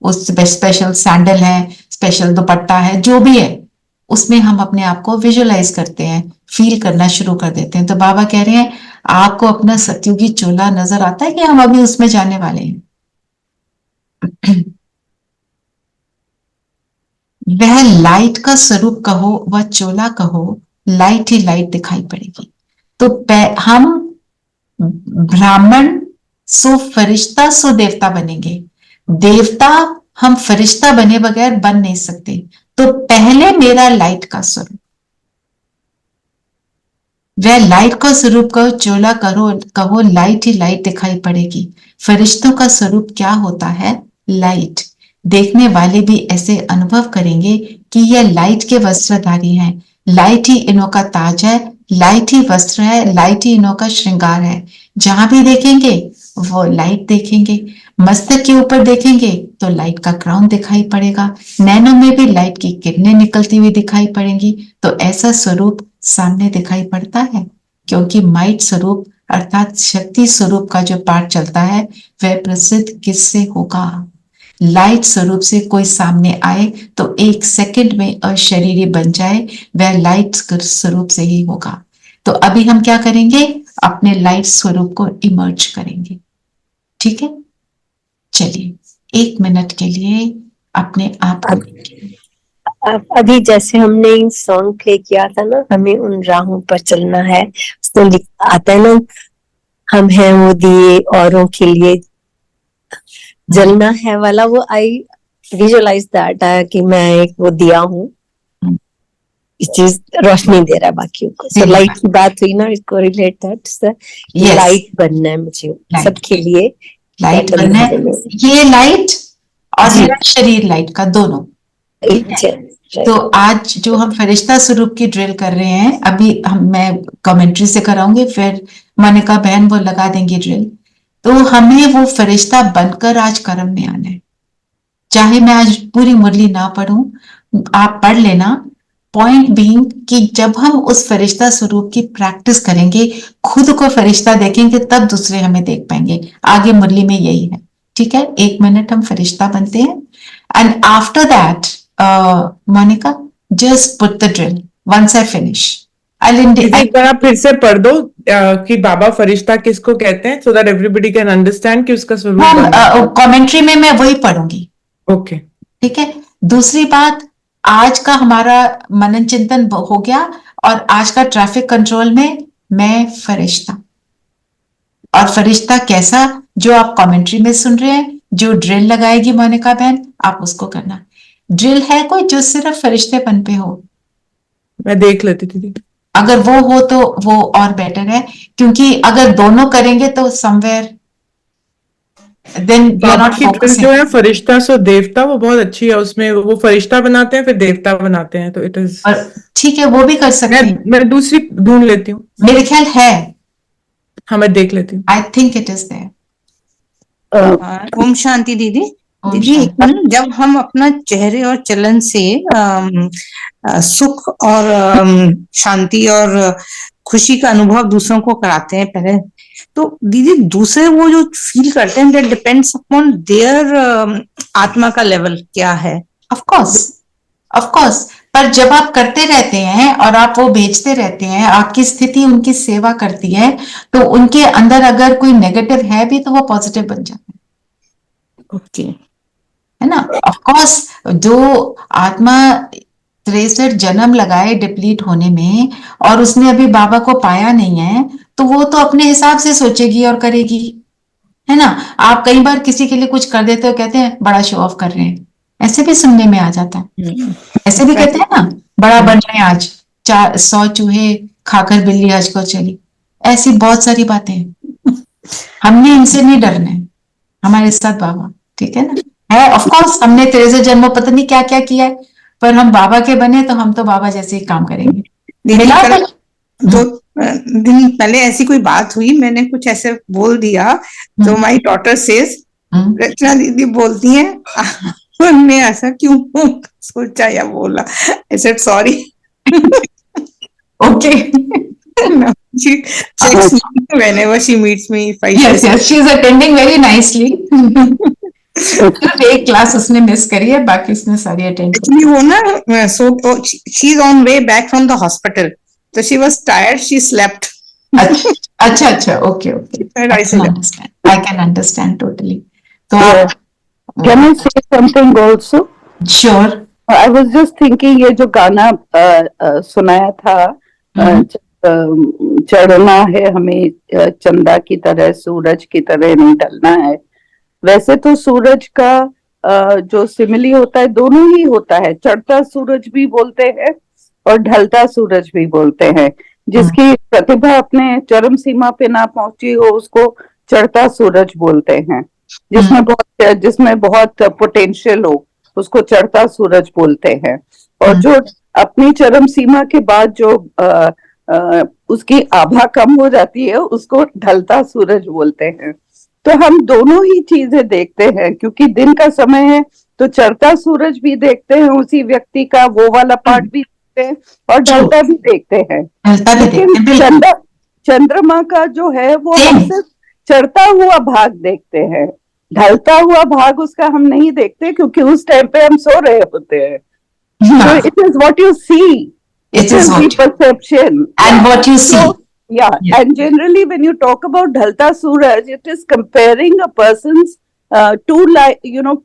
A: उस स्पेशल सैंडल है, स्पेशल दुपट्टा है, जो भी है उसमें हम अपने आप को विजुअलाइज करते हैं, फील करना शुरू कर देते हैं। तो बाबा कह रहे हैं आपको अपना सत्युगी चोला नजर आता है कि हम अभी उसमें जाने वाले हैं। वह लाइट का स्वरूप कहो, वह चोला कहो, लाइट ही लाइट दिखाई पड़ेगी। तो हम ब्राह्मण सो फरिश्ता सो देवता बनेंगे। देवता हम फरिश्ता बने बगैर बन नहीं सकते। तो पहले मेरा लाइट का स्वरूप, वह लाइट का स्वरूप कहो, चोला कहो, लाइट ही लाइट दिखाई पड़ेगी। फरिश्तों का स्वरूप क्या होता है? लाइट। देखने वाले भी ऐसे अनुभव करेंगे कि यह लाइट के वस्त्रधारी हैं, लाइट ही इन्हों का ताज है, लाइट ही वस्त्र है, लाइट ही इन्हों का श्रृंगार है। जहां भी देखेंगे वो लाइट देखेंगे। मस्तक के ऊपर देखेंगे तो लाइट का क्राउन दिखाई पड़ेगा, नैनों में भी लाइट की किरणें निकलती हुई दिखाई पड़ेंगी। तो ऐसा स्वरूप सामने दिखाई पड़ता है, क्योंकि माइट स्वरूप अर्थात शक्ति स्वरूप का जो पाठ चलता है वह प्रसिद्ध किससे होगा? लाइट स्वरूप से कोई सामने आए तो एक सेकंड में अशरीरी बन जाए, वह लाइट स्वरूप से ही होगा। तो अभी हम क्या करेंगे? अपने लाइट स्वरूप को इमर्ज करेंगे। ठीक है, चलिए 1 मिनट के लिए अपने आप को।
F: अभी जैसे हमने सॉन्ग प्ले किया था ना, हमें उन राहों पर चलना है, उसमें आता है ना, हम हैं वो दिए औरों के लिए जलना है वाला, वो आई विजुअलाइज दैट कि मैं एक वो दिया हूँ, इस चीज रोशनी दे रहा है बाकियों को। So लाइट की बात हुई ना, इसको रिलेट दैट लाइट बनना है मुझे सबके लिए,
A: लाइट बनना है। ये लाइट और मेरा शरीर लाइट का दोनों। तो आज जो हम फरिश्ता स्वरूप की ड्रिल कर रहे हैं, अभी मैं कमेंट्री से कराऊंगी, फिर मोनिका बहन वो लगा देंगी ड्रिल। तो हमें वो फरिश्ता बनकर आज कर्म में आना है। चाहे मैं आज पूरी मुरली ना पढ़ूं, आप पढ़ लेना। पॉइंट बीइंग कि जब हम उस फरिश्ता स्वरूप की प्रैक्टिस करेंगे, खुद को फरिश्ता देखेंगे, तब दूसरे हमें देख पाएंगे। आगे मुरली में यही है। ठीक है, 1 मिनट हम फरिश्ता बनते हैं and after that Monica just put the drill once I finish.
H: एक बार आप फिर से पढ़ दो कि बाबा फरिश्ता किसको कहते हैं, so that everybody can understand कि उसका स्वरूप।
A: कमेंट्री में मैं वही पढ़ूंगी।
H: ओके,
A: ठीक है। दूसरी बात, आज का हमारा मनन चिंतन हो गया और आज का ट्रैफिक कंट्रोल में मैं फरिश्ता, और फरिश्ता कैसा जो आप कमेंट्री में सुन रहे हैं, जो ड्रिल लगाएगी मोनिका बहन, आप उसको करना। ड्रिल है कोई जो सिर्फ फरिश्तेपन पे हो?
H: मैं देख लेती थी,
A: अगर वो हो तो वो और बेटर है, क्योंकि अगर दोनों करेंगे तो somewhere then you are not focusing.
H: जो है फरिश्ता सो देवता, वो बहुत अच्छी है। उसमें वो फरिश्ता बनाते हैं फिर देवता बनाते हैं, तो इट इज
A: ठीक है, वो भी कर सकते हैं।
H: मैं दूसरी ढूंढ लेती हूँ,
A: मेरे ख्याल है।
H: हाँ मैं देख लेती हूँ।
A: I think it is there.
L: ओम शांति दीदी। दीदी एक मिनट, जब हम अपना चेहरे और चलन से सुख और शांति और खुशी का अनुभव दूसरों को कराते हैं पहले, तो दीदी दूसरे वो जो फील करते हैं, दैट डिपेंड्स अपॉन देयर आत्मा का लेवल क्या है?
A: ऑफ कोर्स पर जब आप करते रहते हैं और आप वो भेजते रहते हैं, आपकी स्थिति उनकी सेवा करती है, तो उनके अंदर अगर कोई नेगेटिव है भी तो वो पॉजिटिव बन जाता
C: ओके
A: है ना। ऑफ कोर्स जो आत्मा 63 जन्म लगाए डिप्लीट होने में और उसने अभी बाबा को पाया नहीं है, तो वो तो अपने हिसाब से सोचेगी और करेगी, है ना। आप कई बार किसी के लिए कुछ कर देते हो, कहते हैं बड़ा शो ऑफ कर रहे हैं, ऐसे भी सुनने में आ जाता है। ऐसे भी कहते हैं ना, बड़ा बन रहे हैं आज, 100 चूहे खाकर बिल्ली हज को चली। ऐसी बहुत सारी बातें हैं। हमने इनसे नहीं डरना है, हमारे साथ बाबा, ठीक है ना। है ऑफ कोर्स हमने 63 जन्म पता नहीं क्या क्या किया है, पर हम बाबा के बने तो हम तो बाबा जैसे ही काम करेंगे।
L: दीदी
A: मिला
L: कल
A: तो
L: 2 दिन पहले ऐसी कोई बात हुई, मैंने कुछ ऐसे बोल दिया तो माई डॉटर सेज, रचना दीदी बोलती हैं हमने ऐसा क्यों सोचा या बोला। I said sorry.
A: Okay
L: she checks me whenever she meets me if I
A: yes yes she is attending very nicely सिर्फ एक क्लास उसने मिस करी है, बाकी उसने सारी अटेंड की।
L: actually वो ना so she is on way back from the hospital, so she was tired, she slept.
A: अच्छा अच्छा okay okay I can understand totally. तो आप
K: Can I say something also?
A: Sure.
K: I was just thinking ये जो गाना सुनाया था, चढ़ना है हमें चंदा की तरह, सूरज की तरह नहीं ढलना है। वैसे तो सूरज का जो सिमिली होता है दोनों ही होता है, चढ़ता सूरज भी बोलते हैं और ढलता सूरज भी बोलते हैं। जिसकी प्रतिभा अपने चरम सीमा पे ना पहुंची हो उसको चढ़ता सूरज बोलते हैं, जिसमें बहुत पोटेंशियल हो उसको चढ़ता सूरज बोलते हैं। और जो अपनी चरम सीमा के बाद जो उसकी आभा कम हो जाती है उसको ढलता सूरज बोलते हैं। तो हम दोनों ही चीजें देखते हैं, क्योंकि दिन का समय है तो चढ़ता सूरज भी देखते हैं उसी व्यक्ति का, वो वाला पार्ट भी देखते हैं और ढलता भी देखते हैं। लेकिन चंद्रमा का जो है वो हम सिर्फ चढ़ता हुआ भाग देखते हैं, ढलता हुआ भाग उसका हम नहीं देखते, क्योंकि उस टाइम पे हम सो रहे होते हैं। So it is what you see. It is the perception.
A: And what you see.
K: Yeah. And generally when you talk about Dhalta Suraj, it is comparing a person's two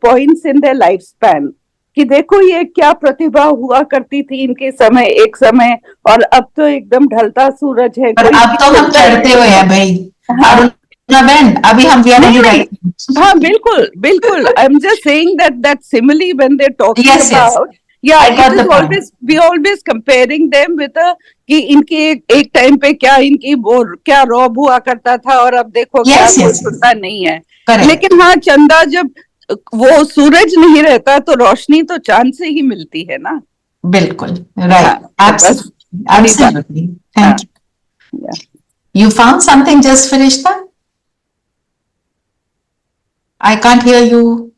K: points in their lifespan. कि देखो ये क्या प्रतिभा हुआ करती थी इनके समय, एक समय, और अब तो एकदम ढलता सूरज है।
A: अब तो हम चढ़ते हुए हैं भाई। अभी हम
K: हाँ बिल्कुल बिल्कुल। I am just saying that simile when they talking about, yeah, it is always, we always comparing them with कि इनकी एक टाइम पे क्या इनकी वो क्या रौब हुआ करता था और अब देखो क्या कोई सुनता नहीं है। लेकिन हाँ, चंदा जब वो सूरज नहीं रहता तो रोशनी तो चांद से ही मिलती है ना।
A: बिल्कुल right, absolutely. Thank you. You found something just finished that? I can't hear you.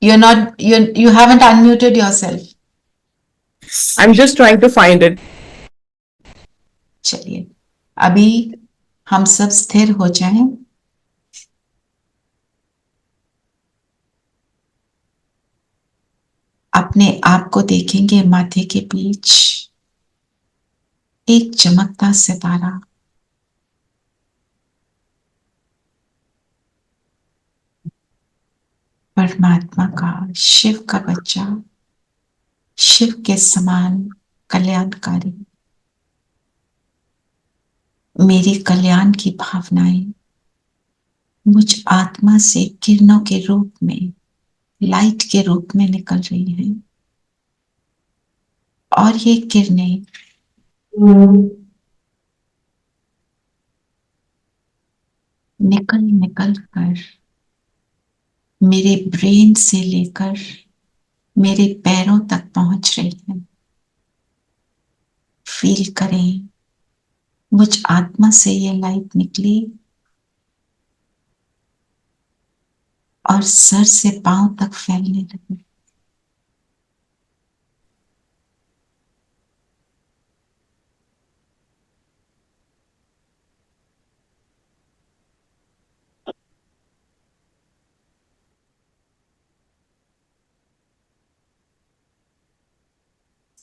A: You're not, you haven't unmuted yourself.
H: I'm just trying to find it.
A: चलिए अभी हम सब स्थिर हो जाएं। अपने आप को देखेंगे माथे के बीच एक चमकता सितारा। परमात्मा का, शिव का बच्चा, शिव के समान कल्याणकारी। मेरी कल्याण की भावनाएं मुझ आत्मा से किरणों के रूप में, लाइट के रूप में निकल रही हैं। और ये किरणें निकल निकल कर मेरे ब्रेन से लेकर मेरे पैरों तक पहुंच रही हैं। फील करें मुझ आत्मा से ये लाइट निकली और सर से पांव तक फैलने लगी।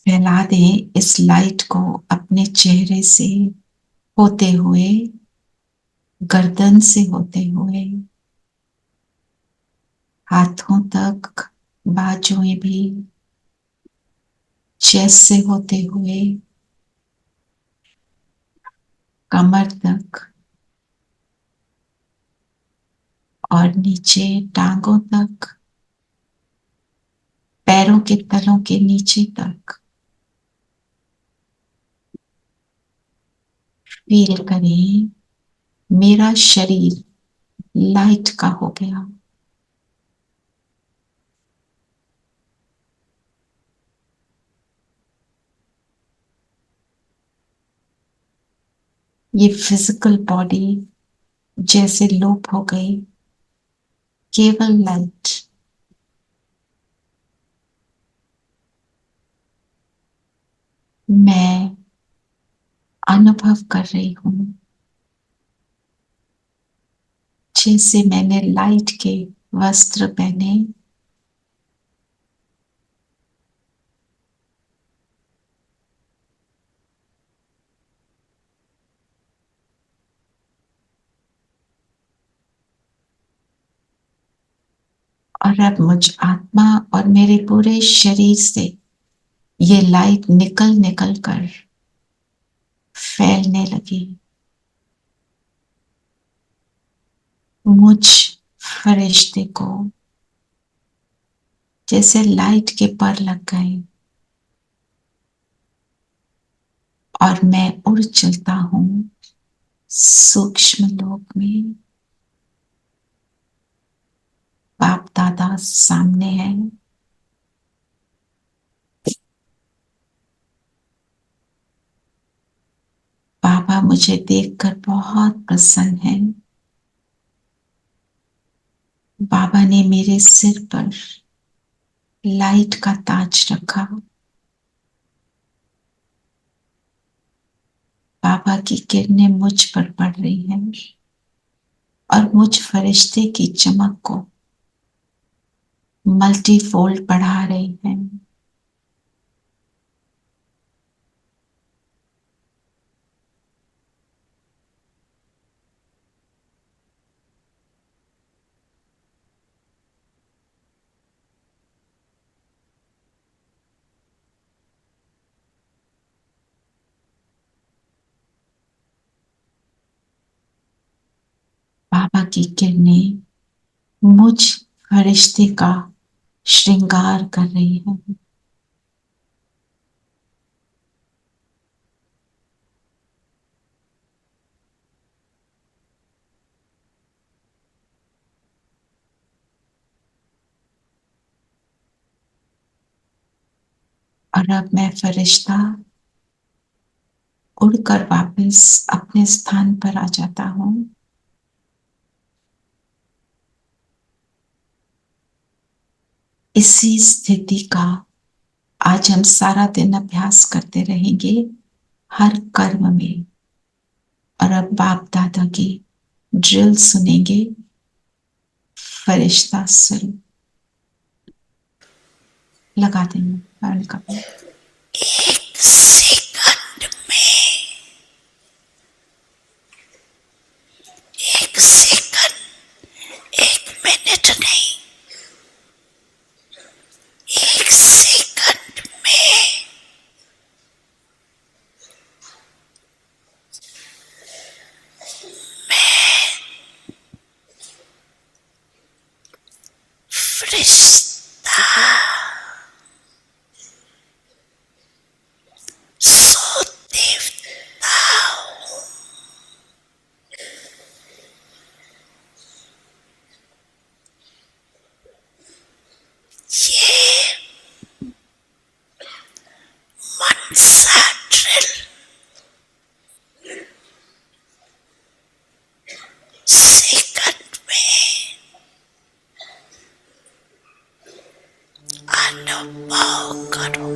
A: फैला दें इस लाइट को अपने चेहरे से होते हुए, गर्दन से होते हुए, हाथों तक, बाजुएं भी, चेस्ट से होते हुए, कमर तक और नीचे टांगों तक, पैरों के तलों के नीचे तक। फील करें मेरा शरीर लाइट का हो गया। ये फिजिकल बॉडी जैसे लोप हो गई, केवल लाइट। मैं अनुभव कर रही हूं जैसे मैंने लाइट के वस्त्र पहने, और अब मुझ आत्मा और मेरे पूरे शरीर से ये लाइट निकल निकल कर फैलने लगी। मुझ फरिश्ते को जैसे लाइट के पर लग गए और मैं उड़ चलता हूं सूक्ष्म लोक में। बाप दादा सामने है, बाबा मुझे देखकर बहुत प्रसन्न है। बाबा ने मेरे सिर पर लाइट का ताज रखा। बाबा की किरणें मुझ पर पड़ रही हैं और मुझ फरिश्ते की चमक को मल्टीफोल्ड बढ़ा रही हैं। बाबा की किरणें मुझ फरिश्ते का श्रृंगार कर रही हैं। और अब मैं फरिश्ता उड़कर वापस अपने स्थान पर आ जाता हूं। इसी स्थिति का आज हम सारा दिन अभ्यास करते रहेंगे हर कर्म में। और अब बाप दादा की ड्रिल सुनेंगे फरिश्ता स्वरूप। लगा देंगे पैर का।
M: एक सेकंड में, एक सेकंड, एक मिनट नहीं, एक सेकंड में मैं फरिश्ता सो देवता हूँ। ये मनसा ड्रिल सेकंड में अनुभव करो।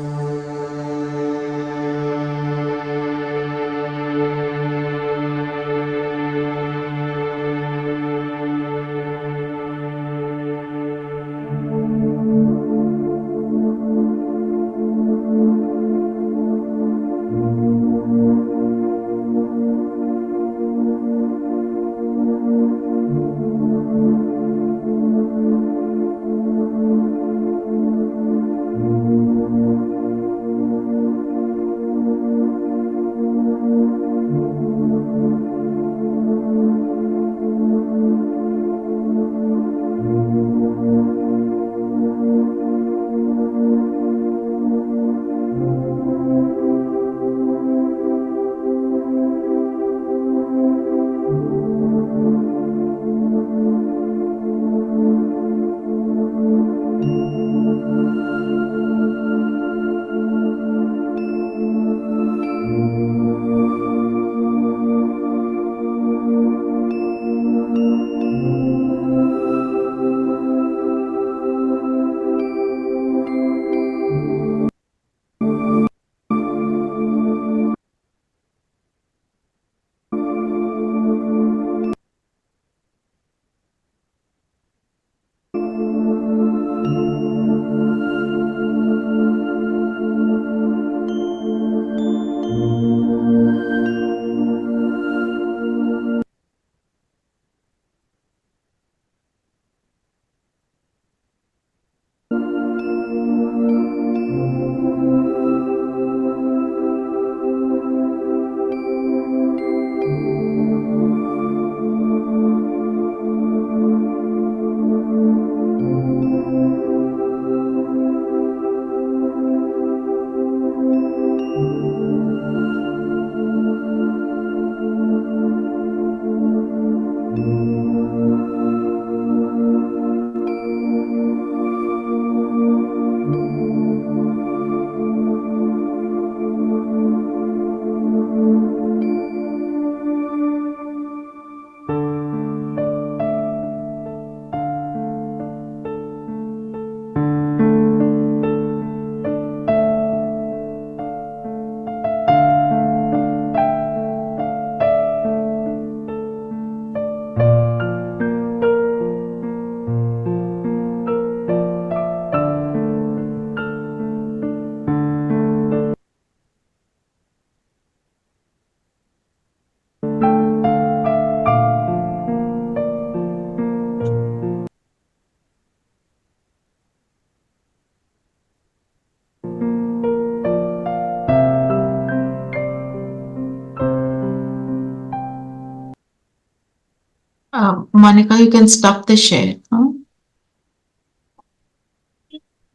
A: Monica, you can stop the share. Huh?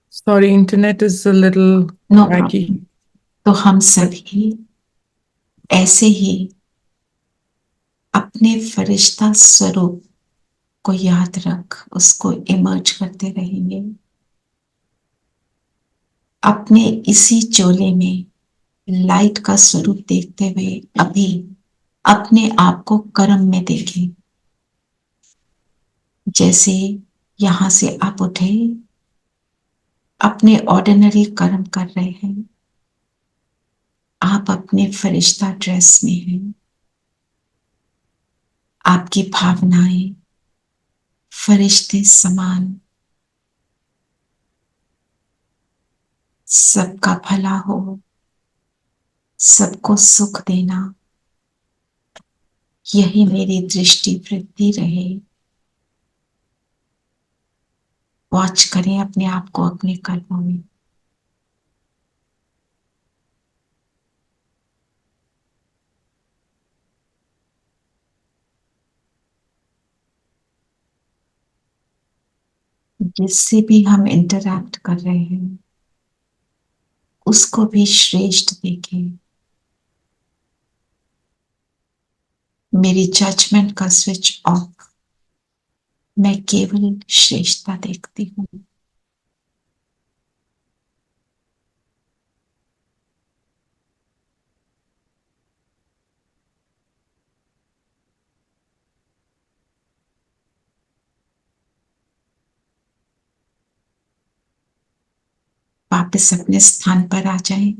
H: Sorry, internet is a little
A: No
H: wacky.
A: problem. तो हम सभी ऐसे ही अपने फरिश्ता स्वरूप को याद रख उसको इमर्ज करते रहेंगे। अपने इसी चोले में लाइट का स्वरूप देखते हुए अभी अपने आप को कर्म में देखें। जैसे यहां से आप उठे, अपने ऑर्डिनरी कर्म कर रहे हैं, आप अपने फरिश्ता ड्रेस में हैं, आपकी भावनाएं फरिश्ते समान, सबका भला हो, सबको सुख देना, यही मेरी दृष्टि वृद्धि रहे। वॉच करें अपने आप को अपने कर्मों में। जिससे भी हम इंटरैक्ट कर रहे हैं उसको भी श्रेष्ठ देखें। मेरी जजमेंट का स्विच ऑफ, मैं केवल श्रेष्ठता देखती हूँ। वापस अपने स्थान पर आ जाएं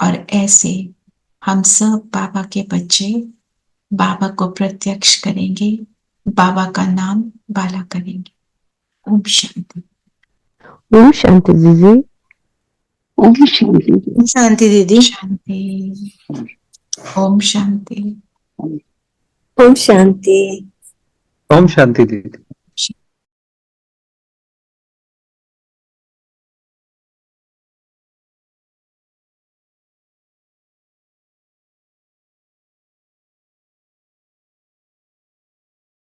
A: और ऐसे हम सब बाबा के बच्चे बाबा को प्रत्यक्ष करेंगे, बाबा का नाम बाला करेंगे। ओम शांति।
B: ओम शांति दीदी।
G: ओम शांति।
L: ओम शांति दीदी।
A: शांति। ओम शांति।
F: ओम शांति।
C: ओम शांति दीदी।